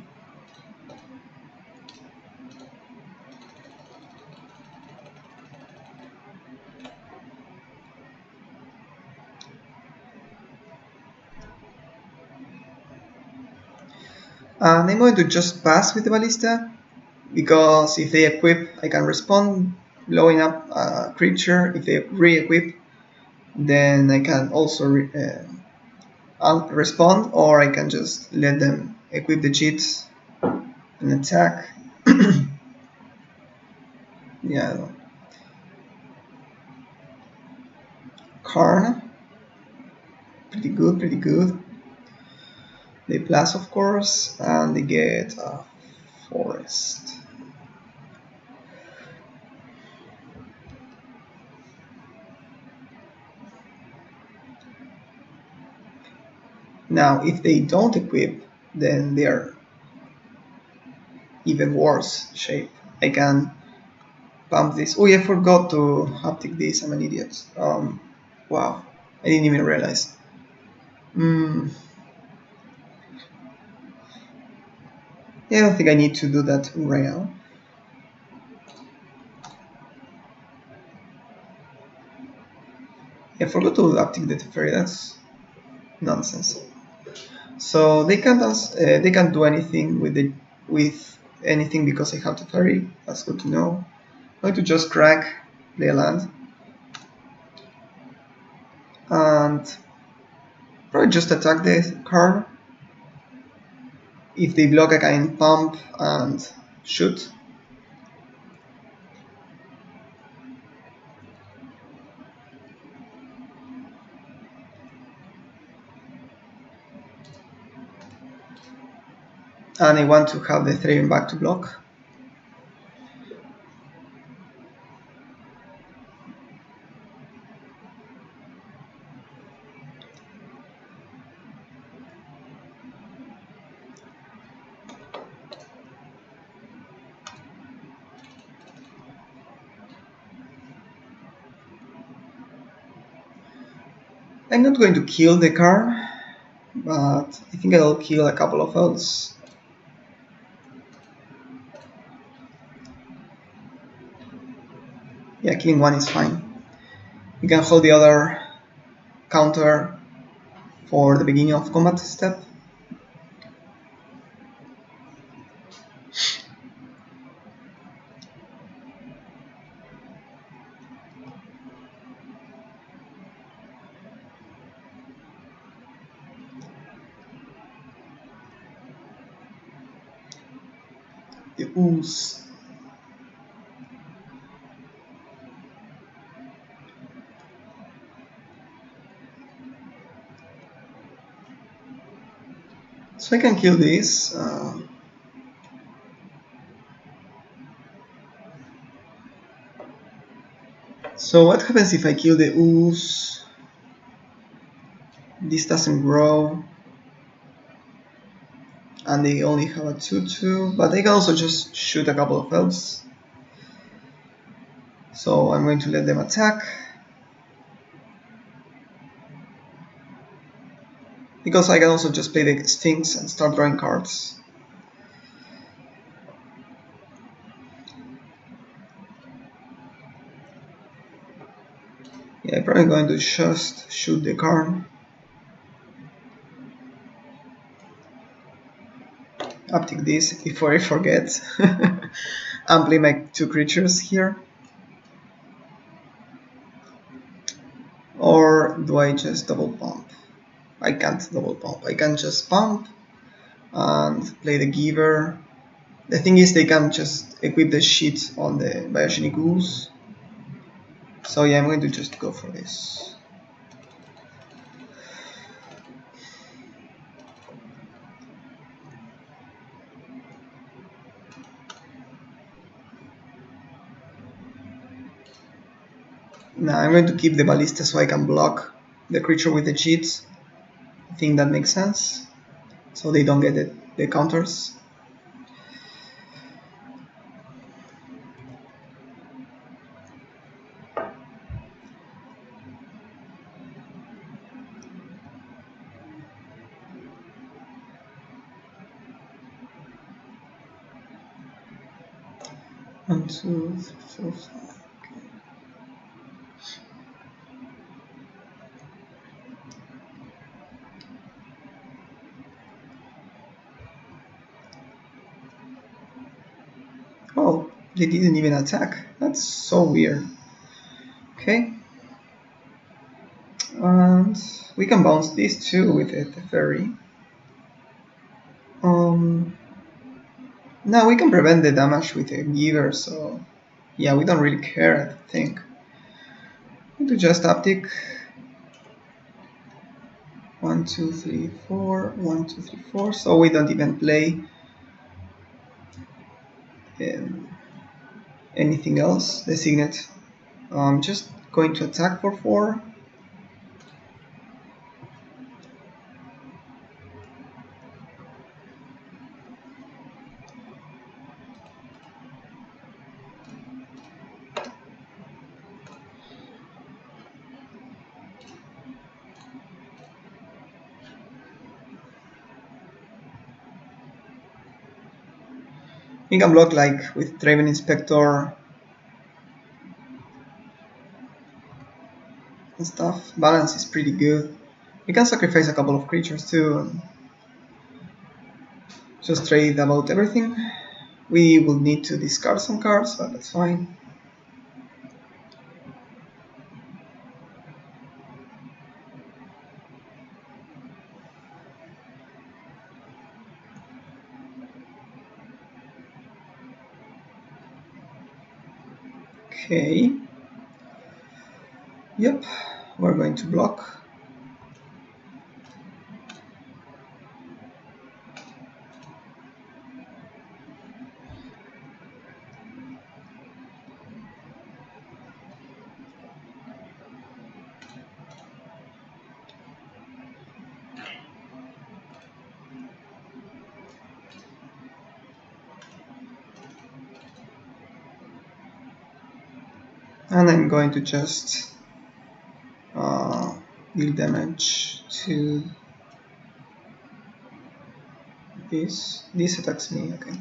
Speaker 1: And I'm going to just pass with the ballista, because if they equip, I can respond, blowing up a creature. If they re-equip, then I can also respond, or I can just let them equip the cheats and attack. Yeah. Karn. Pretty good, pretty good. They plus, of course, and they get a forest. Now, if they don't equip, then they are even worse shape. I can pump this. Oh, yeah, I forgot to haptic this. I'm an idiot. Wow, I didn't even realize. Yeah, I don't think I need to do that right now. Yeah, I forgot to haptic the Teferi. That's nonsense. So they can't do anything with anything because I have Teferi. That's good to know. I'm going to just crack, play a land, and probably just attack the card. If they block, I can pump and shoot. And I want to have the Thraven back to block. I'm not going to kill the card, but I think I'll kill a couple of elves. Yeah, killing one is fine. You can hold the other counter for the beginning of combat step. The ooze. So I can kill this. So what happens if I kill the ooze? This doesn't grow. And they only have a 2-2, but they can also just shoot a couple of elves. So I'm going to let them attack. Because I can also just play the Sphinx and start drawing cards. Yeah, I'm probably going to just shoot the card. Uptick this before I forget. And play my 2 creatures here. Or do I just double pump? I can't double pump. I can just pump and play the giver. The thing is, they can just equip the shit on the biogenic ooze. So yeah, I'm going to just go for this. Now I'm going to keep the ballista so I can block the creature with the cheats. I think that makes sense. So they don't get the counters. One, two, three, four, five. Oh, they didn't even attack. That's so weird. Okay. And we can bounce these two with the Teferi. Now we can prevent the damage with the giver, so yeah, we don't really care, I think. I'm going to just uptick. 1, 2, 3, 4, 1, 2, 3, 4, so we don't even play anything else. Designate. Just going to attack for 4. We can block like with Draven Inspector and stuff. Balance is pretty good. We can sacrifice a couple of creatures too and just trade about everything. We will need to discard some cards, but that's fine. Okay. Yep, we're going to block. And I'm going to just deal damage to this. This attacks me, okay.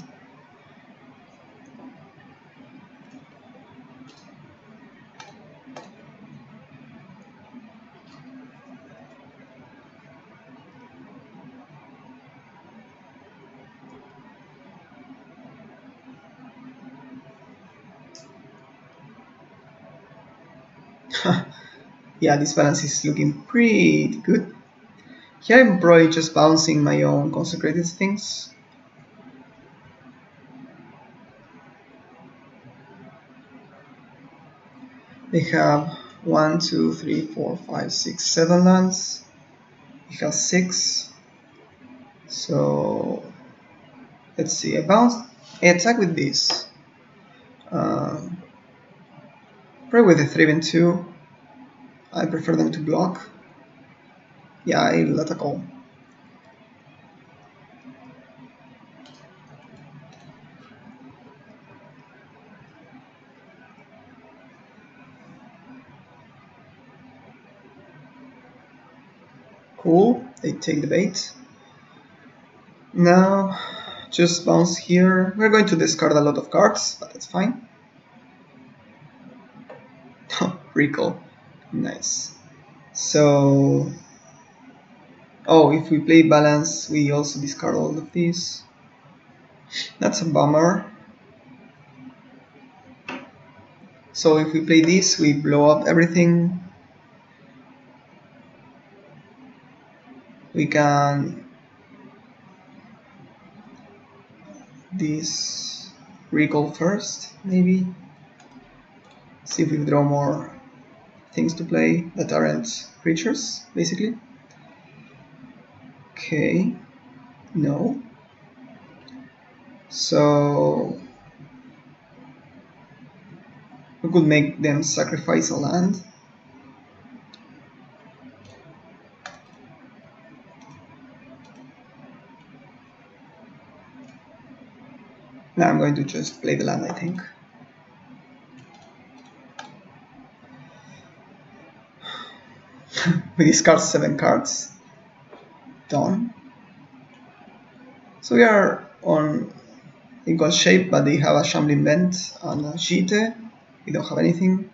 Speaker 1: Yeah, this balance is looking pretty good. Here I'm probably just bouncing my own consecrated things. They have 1, 2, 3, 4, 5, 6, 7 lands. He has 6. So let's see. I attack with this. Probably with a 3 and 2. I prefer them to block. Yeah, I'll attack all. Cool, they take the bait. Now, just bounce here. We're going to discard a lot of cards, but that's fine. Recall. Nice. So, oh, if we play balance, we also discard all of these. That's a bummer. So if we play this, we blow up everything. We can this recall first, maybe. See if we draw more things to play that aren't creatures, basically. Okay, no. So we could make them sacrifice a land. Now I'm going to just play the land, I think. We discard 7 cards. Done. So we are on equal shape, but they have a Shambling Vent and a Jite. We don't have anything.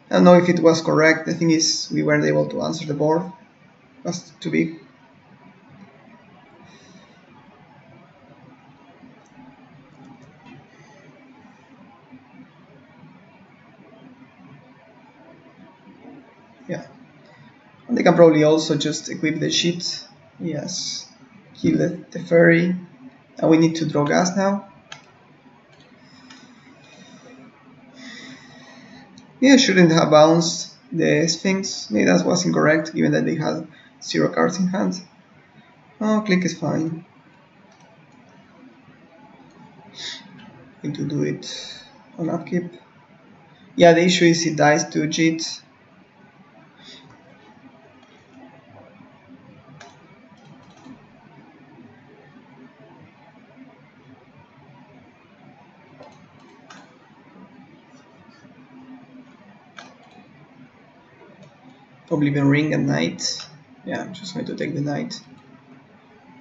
Speaker 1: I don't know if it was correct. The thing is, we weren't able to answer the board. It was too big. Yeah. And they can probably also just equip the sheet. Yes. Kill the fairy. And we need to draw gas now. Yeah, shouldn't have bounced the Sphinx. Maybe that was incorrect, given that they had 0 cards in hand. Oh, click is fine. Going to do it on upkeep. Yeah, the issue is it dies to Jit. Oblivion Ring and Knight. Yeah, I'm just going to take the Knight.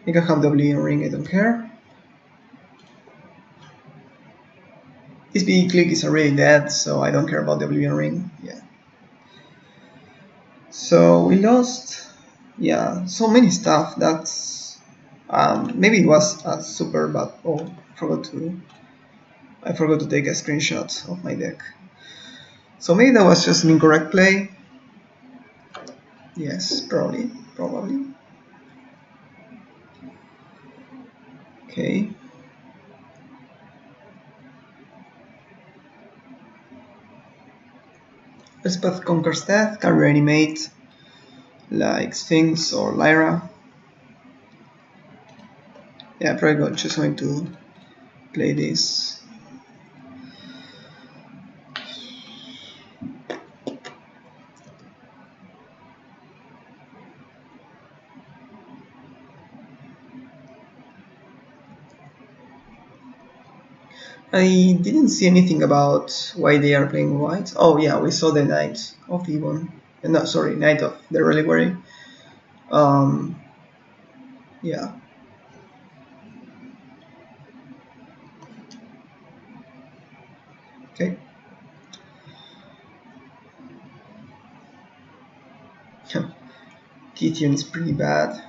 Speaker 1: I can have the Oblivion Ring, I don't care. This big click is already dead, so I don't care about the Oblivion Ring. Yeah. So we lost, yeah, so many stuff. That's maybe it was a super, but oh, I forgot to take a screenshot of my deck. So maybe that was just an incorrect play. Yes, probably. Okay. Elspeth conquers death, can reanimate like Sphinx or Lyra. Yeah, probably just going to play this. I didn't see anything about why they are playing white. Oh yeah, we saw the Knight of Ebon. No, sorry, Knight of the Reliquary. Yeah. Okay. Kithion is pretty bad.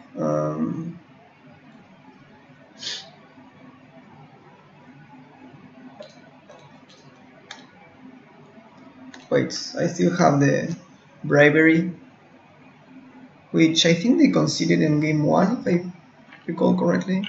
Speaker 1: Wait, I still have the Bribery, which I think they conceded in game 1, if I recall correctly.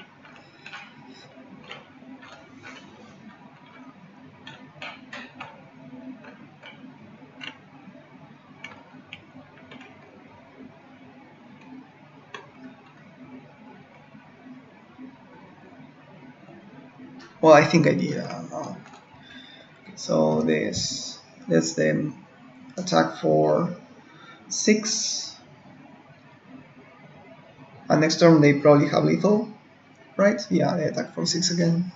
Speaker 1: Well, I think I did. So this lets them attack for 6. And next turn they probably have lethal, right? Yeah, they attack for 6 again.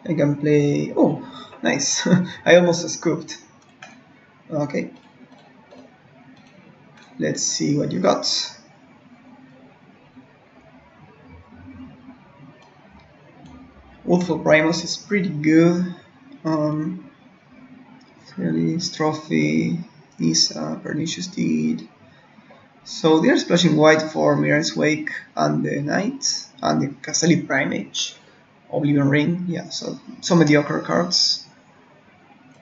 Speaker 1: I can play. Oh, nice. I almost scooped. Okay. Let's see what you got. Wolf of Primus is pretty good. Really, Trophy, Nisa, Pernicious Deed. So they're splashing white for Mirror's Wake and the Knight and the Castelli Primate. Oblivion Ring, yeah, so some mediocre cards.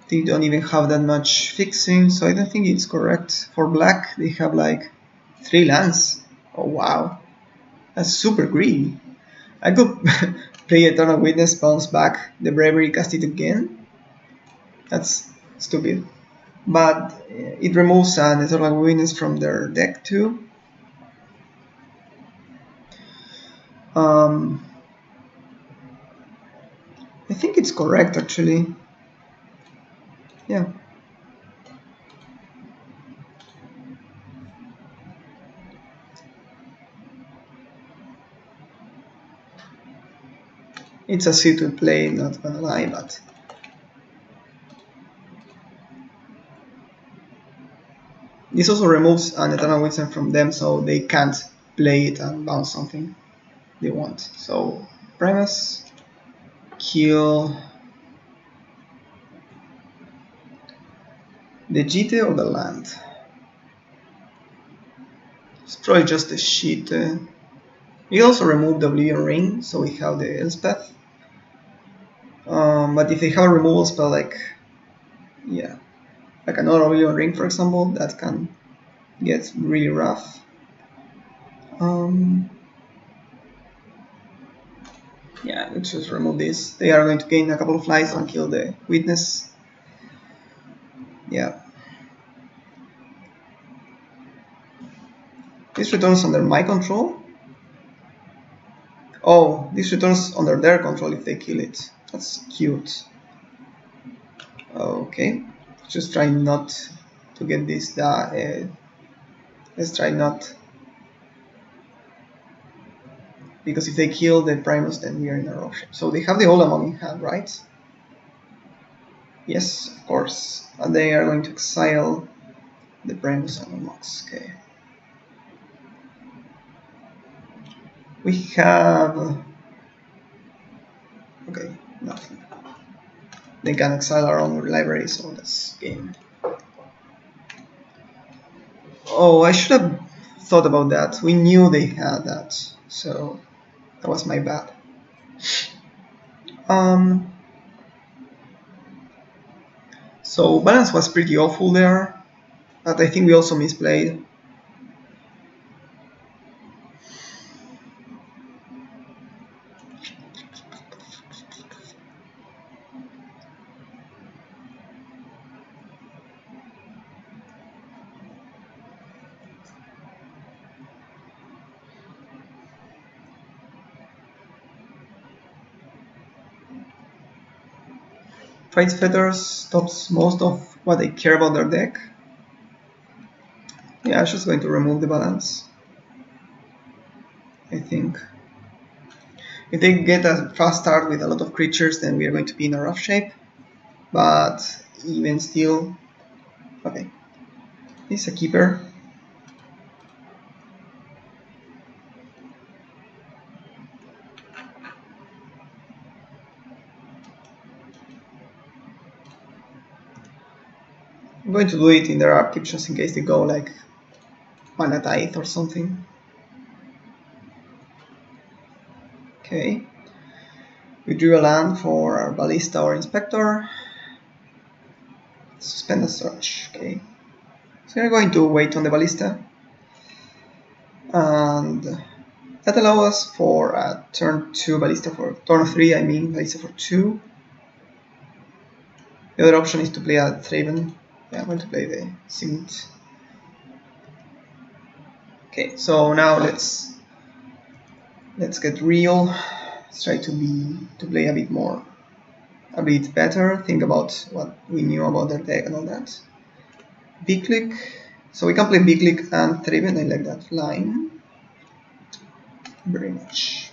Speaker 1: They don't even have that much fixing, so I don't think it's correct. For black, they have like 3 lands. Oh wow, that's super greedy. I could play Eternal Witness, bounce back the Bravery, cast it again. That's stupid. But it removes an Eternal Witness from their deck too. Um, I think it's correct actually. Yeah. It's a suited play, not gonna lie, but this also removes an Eternal Witness from them, so they can't play it and bounce something they want. So Primus, kill the Jite or the land. It's probably just a shit. We also removed the Oblivion Ring, so we have the Elspeth. But if they have a removal spell like, yeah, like another Oblivion Ring, for example, that can get really rough. Yeah, let's just remove this. They are going to gain a couple of lives and kill the Witness. Yeah. This returns under my control. Oh, this returns under their control if they kill it. That's cute. Okay. Just try not to get this. Let's try not. Because if they kill the Primus, then we are in a rough shape. So they have the Olamon in hand, right? Yes, of course. And they are going to exile the Primus and the Mox. Okay. We have. Okay, nothing. They can exile our own library, so that's game. Oh, I should have thought about that. We knew they had that, so that was my bad. So balance was pretty awful there, but I think we also misplayed. Fight Feathers stops most of what they care about their deck. Yeah, I'm just going to remove the balance. I think. If they get a fast start with a lot of creatures, then we are going to be in a rough shape. But even still, okay. This is a keeper. I'm going to do it in their upkeep just in case they go like Mana Tithe or something. Okay. We drew a land for our Ballista or Inspector. Suspend a search. Okay. So we're going to wait on the Ballista. And that allows us for a turn 2 Ballista for turn 3, I mean Ballista for 2. The other option is to play a Thraben. Yeah, I'm going to play the Signet. Okay, so now let's get real. Let's try to play a bit better. Think about what we knew about their deck and all that. Big click. So we can play Big click and Thraben. I like that line very much.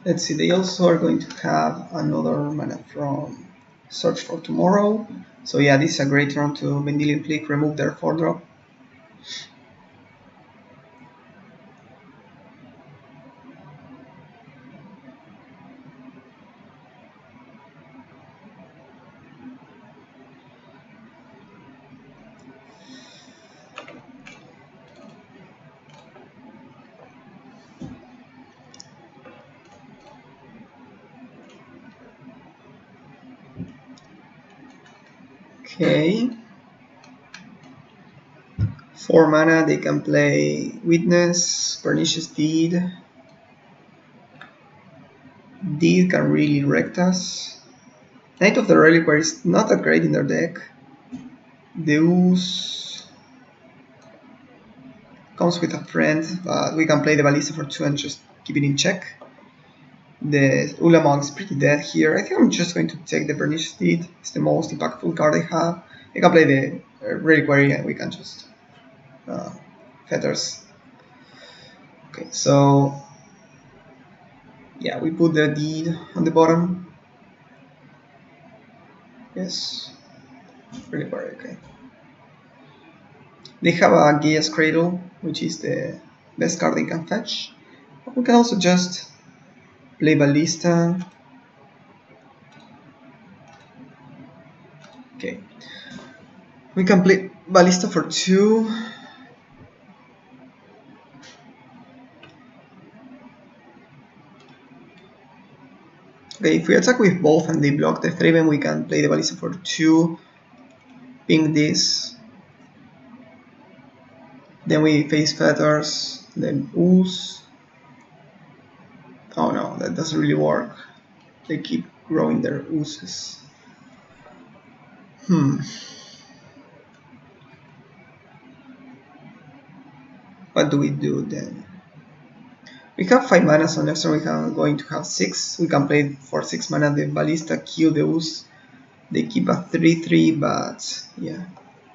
Speaker 1: Let's see, they also are going to have another mana from Search for Tomorrow. So yeah, this is a great turn to Vendilion Click, remove their 4-drop. Okay. 4 mana, they can play Witness, Pernicious Deed. Deed can really wreck us. Knight of the Reliquary is not that great in their deck. Deus comes with a friend, but we can play the Ballista for 2 and just keep it in check. The Ulamog is pretty dead here. I think I'm just going to take the Pernicious Deed. It's the most impactful card I have. I can play the Reliquary and we can just Fetters. Okay, so yeah, we put the Deed on the bottom. Yes, Reliquary, okay. They have a Gaia's Cradle, which is the best card they can fetch. We can also just play Ballista. Okay. We can play Ballista for 2. Okay, if we attack with both and they block the Thraben, we can play the Ballista for 2. Ping this. Then we face Fetters, then Ooze. Oh no, that doesn't really work. They keep growing their Oozes. What do we do then? We have 5 mana, so next turn we are going to have 6. We can play for 6 mana the Ballista, kill the Ooze. They keep a 3/3, but yeah.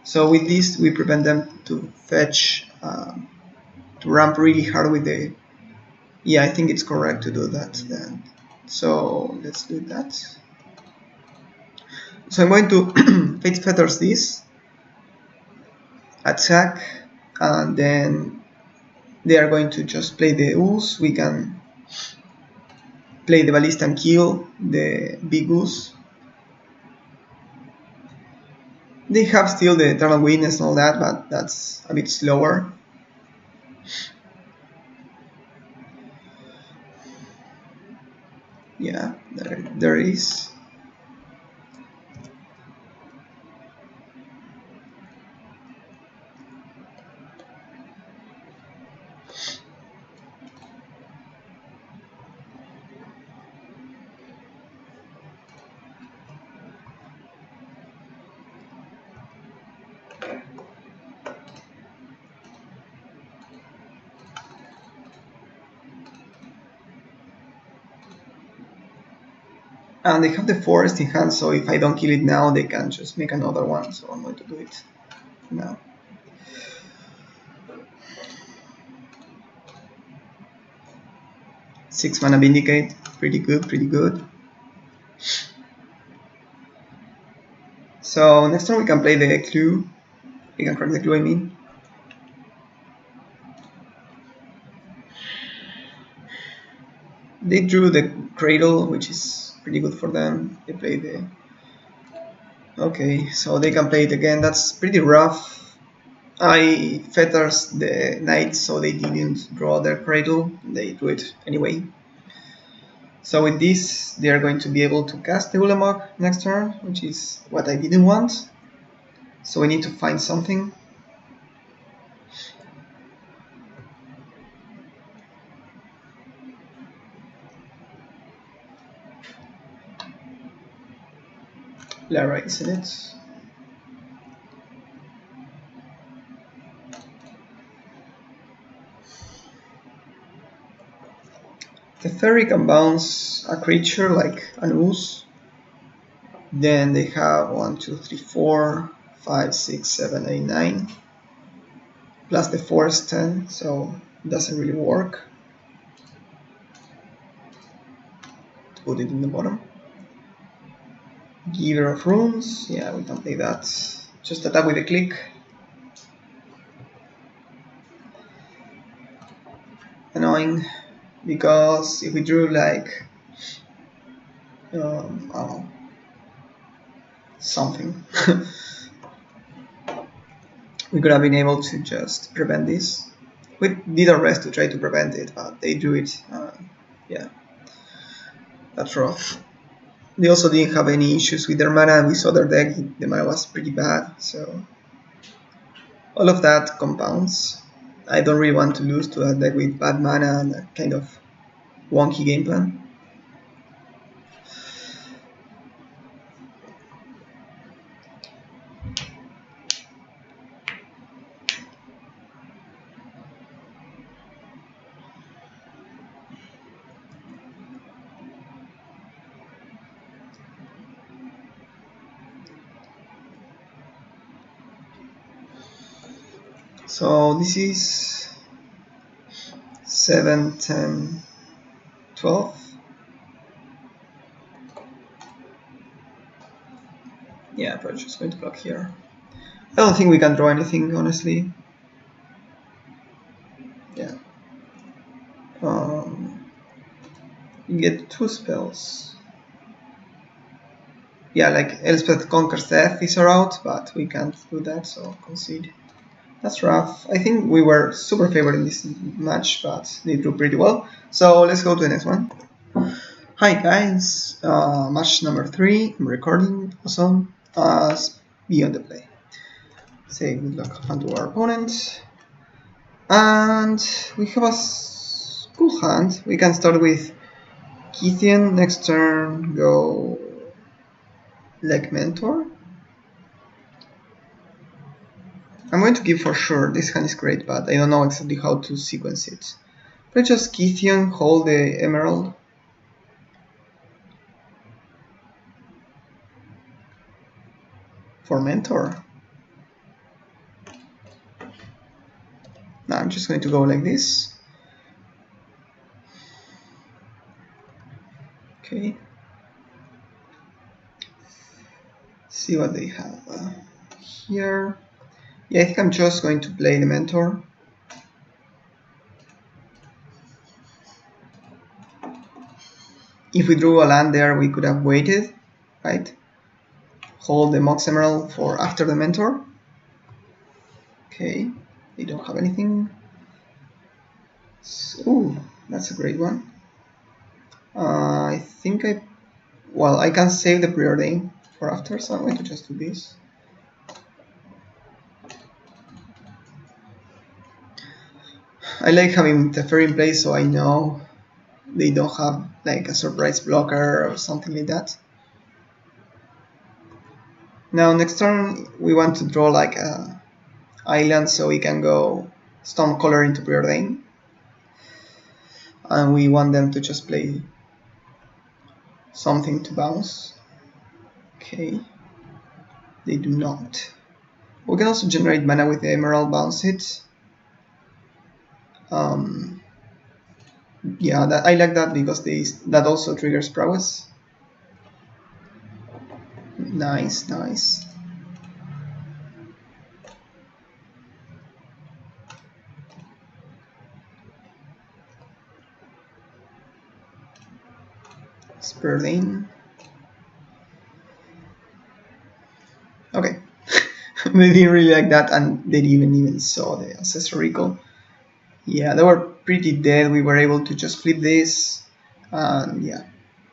Speaker 1: So with this, we prevent them to fetch, to ramp really hard with the. Yeah, I think it's correct to do that then. So let's do that. So I'm going to Fate Fetters this, attack, and then they are going to just play the Ooze. We can play the Ballista and kill the big Ooze. They have still the Eternal Witness and all that, but that's a bit slower. Yeah, there it is. And they have the forest in hand, so if I don't kill it now, they can just make another one. So I'm going to do it now. Six mana Vindicate, pretty good, pretty good. So next time we can play the clue. We can crack the clue, I mean. They drew the Cradle, which is pretty good for them. They play the. Okay, so they can play it again. That's pretty rough. I fetters the knight, so they didn't draw their Cradle. They do it anyway. So with this, they are going to be able to cast the Ulamog next turn, which is what I didn't want. So we need to find something. Lara, isn't it? The fairy can bounce a creature like an ooze. Then they have 1, 2, 3, 4, 5, 6, 7, 8, 9. Plus the forest 10, so it doesn't really work. Put it in the bottom. Giver of Runes, yeah, we can play that. Just attack with a click. Annoying, because if we drew like I don't know, something, we could have been able to just prevent this. We did our best to try to prevent it, but they drew it. Yeah, that's rough. They also didn't have any issues with their mana, and we saw their deck, the mana was pretty bad, so all of that compounds. I don't really want to lose to a deck with bad mana and a kind of wonky game plan. So this is 7, 10, 12. Yeah, probably just going to block here. I don't think we can draw anything, honestly. Yeah. You get 2 spells. Yeah, like Elspeth Conquers Death is a route, but we can't do that, so concede. That's rough. I think we were super favored in this match, but they drew pretty well. So let's go to the next one. Hi guys, match number 3. I'm recording. Awesome. Beyond the play. Say good luck to our opponent. And we have a cool hand. We can start with Kithian. Next turn, go like Mentor. I'm going to give for sure. This hand is great, but I don't know exactly how to sequence it. Let's just Kithian, hold the Emerald. For Mentor. Now I'm just going to go like this. Okay. See what they have here. Yeah, I think I'm just going to play the Mentor. If we drew a land there, we could have waited, right? Hold the Mox Emerald for after the Mentor. Okay, they don't have anything. So, that's a great one. I think I can save the preordain for after, so I'm going to just do this. I like having Teferi in place so I know they don't have like a surprise blocker or something like that. Now next turn we want to draw like a island so we can go Stonecaller into preordain. And we want them to just play something to bounce. Okay. They do not. We can also generate mana with the Emerald, bounce it. Yeah, I like that because that also triggers prowess. Nice, nice. Sperling. Okay. They didn't really like that, and they didn't even saw the Ancestor Recall. Yeah, they were pretty dead. We were able to just flip this, and yeah,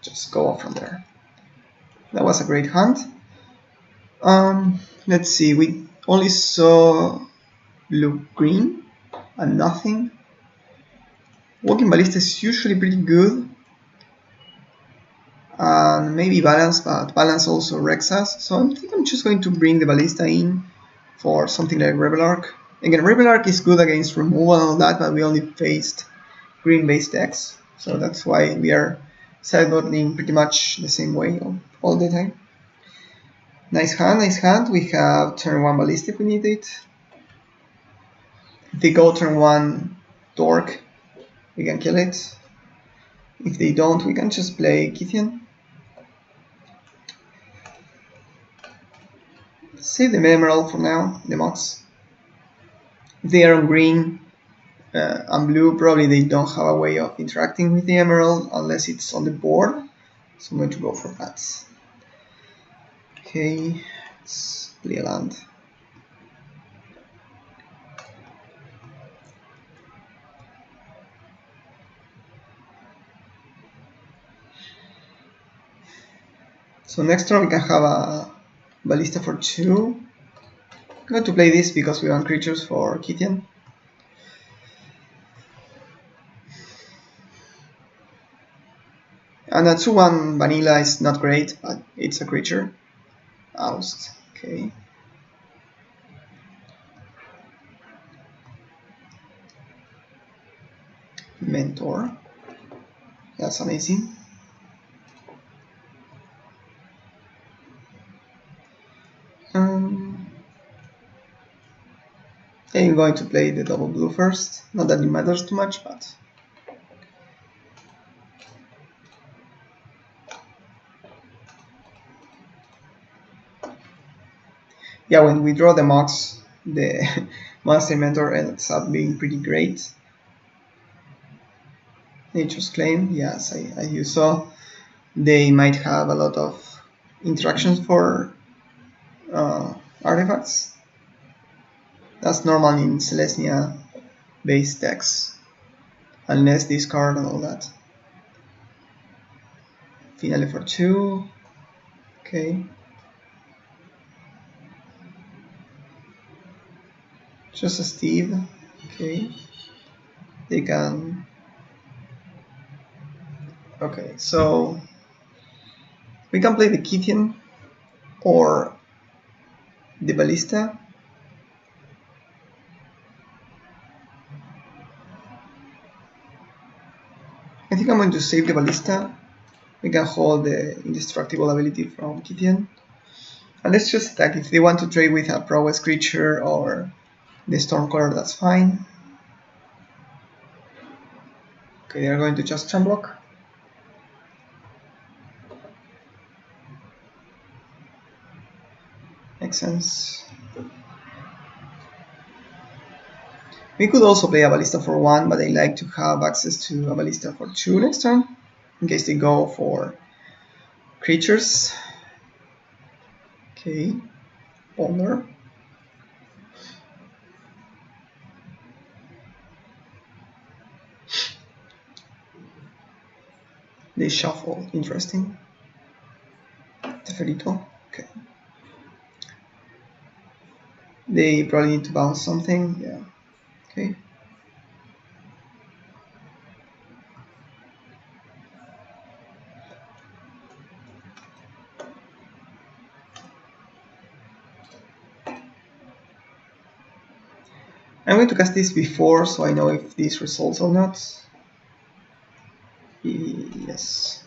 Speaker 1: just go off from there. That was a great hunt. Let's see, we only saw blue-green and nothing. Walking Ballista is usually pretty good. And maybe Balance, but Balance also wrecks us. So I think I'm just going to bring the Ballista in for something like Rebel Arc. Again, Rebel Arc is good against removal and all that, but we only faced green-based decks. So that's why we are sideboarding pretty much the same way all the time. Nice hand, nice hand. We have turn 1 Ballista if we need it. If they go turn 1 Dork, we can kill it. If they don't, we can just play Kithian. Save the Emerald for now, the Mox. If they are on green and blue, probably they don't have a way of interacting with the Emerald unless it's on the board. So I'm going to go for that. Okay, let's play a land. So next turn we can have a ballista for 2. I'm going to play this because we want creatures for Kithian. And a 2/1 vanilla is not great, but it's a creature. Oust. Okay. Mentor. That's amazing. I'm going to play the double blue first. Not that it matters too much, but yeah, when we draw the Mox, the Monster Mentor ends up being pretty great. Nature's Claim, yes, as you saw, they might have a lot of interactions for artifacts. That's normal in Selesnya base decks, unless discard and all that. Finale for 2, okay. Just a Steve, okay. They can. Okay, so we can play the Kithian or the Ballista. I think I'm going to save the Ballista. We can hold the indestructible ability from Kithian. And let's just attack. If they want to trade with a prowess creature or the Stormcaller, that's fine. Okay, they're going to just chump block. Makes sense. We could also play a Ballista for 1, but I like to have access to a Ballista for 2 next turn, in case they go for creatures. Okay, Ponder. They shuffle, interesting. Teferito, okay. They probably need to bounce something, yeah, okay. I'm going to cast this before, so I know if this results or not. Yes.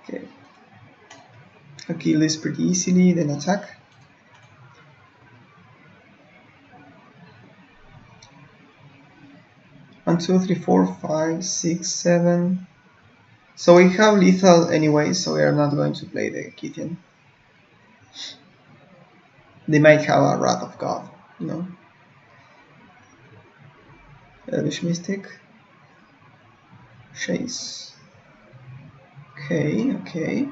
Speaker 1: Okay. I'll kill this pretty easily, then attack. One, two, three, four, five, six, seven. So we have lethal anyway, so we are not going to play the Kithian. They might have a Wrath of God, you know. Elvish Mystic. Chase. Okay, okay.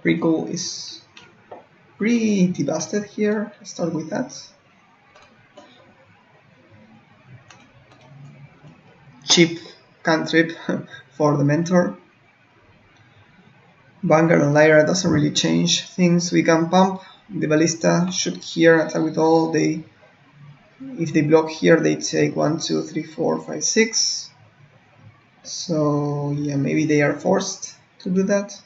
Speaker 1: Recall is pretty busted here. Let's start with that. Cheap cantrip for the Mentor. Vanguard and Lyra doesn't really change things. We can pump the Ballista, shoot here, attack with all. If they block here, they take 1, 2, 3, 4, 5, 6. So yeah, maybe they are forced to do that.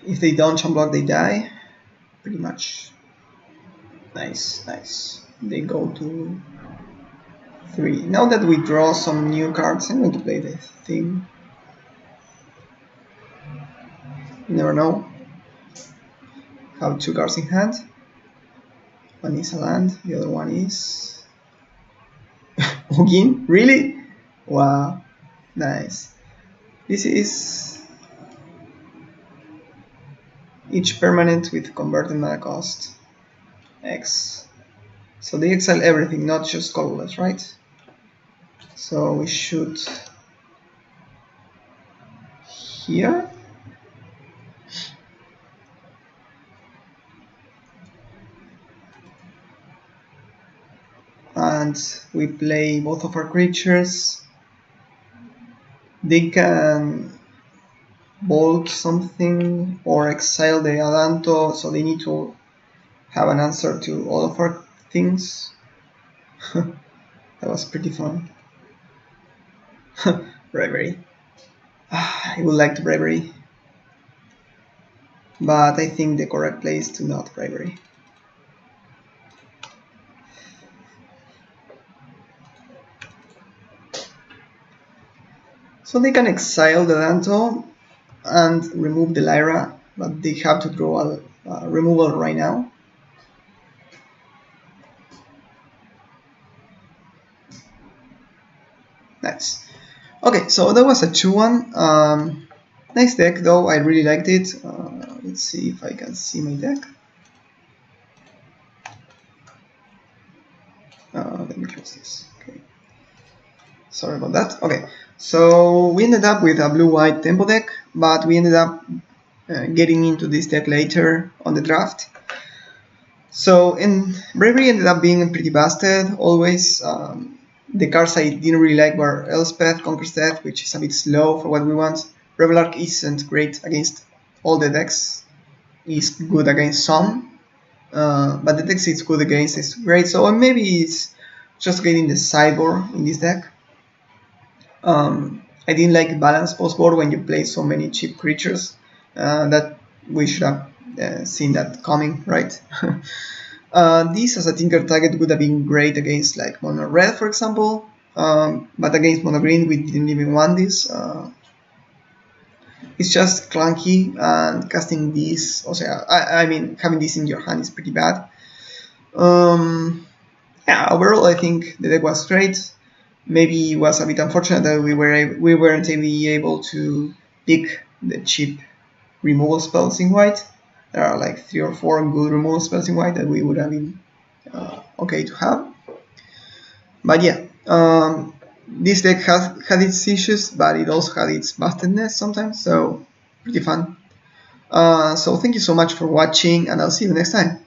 Speaker 1: If they don't chump block, they die. Pretty much. Nice, nice. They go to 3. Now that we draw some new cards, I'm going to play the thing. You never know. Have 2 cards in hand. One is a land, the other one is Ogin. Really? Wow. Nice. This is each permanent with converted mana cost X. So they exile everything, not just colorless, right? So we shoot here. And we play both of our creatures. They can bulk something or exile the Adanto, so they need to have an answer to all of our things. That was pretty fun. Bravery. I would like to bravery, but I think the correct play is to not bravery. So they can exile the Danto and remove the Lyra, but they have to draw a removal right now. Nice. Okay, so that was a 2-1. Nice deck though, I really liked it. Let's see if I can see my deck. Let me close this. Okay. Sorry about that. Okay, so we ended up with a blue-white tempo deck, but we ended up getting into this deck later on the draft. So, Bravery ended up being pretty busted always. The cards I didn't really like were Elspeth, Conquer's Death, which is a bit slow for what we want. Revelark isn't great against all the decks. It's good against some, but the decks it's good against is great. So maybe it's just getting the sideboard in this deck. I didn't like balance post board when you play so many cheap creatures. That we should have seen that coming, right? This as a tinker target would have been great against like mono red, for example. But against mono green, we didn't even want this. It's just clunky, and casting this, also, I mean, having this in your hand is pretty bad. Yeah, overall, I think the deck was great. Maybe it was a bit unfortunate that we weren't able to pick the cheap removal spells in white. There are like 3 or 4 good removal spells in white that we would have been okay to have. But yeah, this deck had its issues, but it also had its bustedness sometimes, so pretty fun. So thank you so much for watching, and I'll see you next time.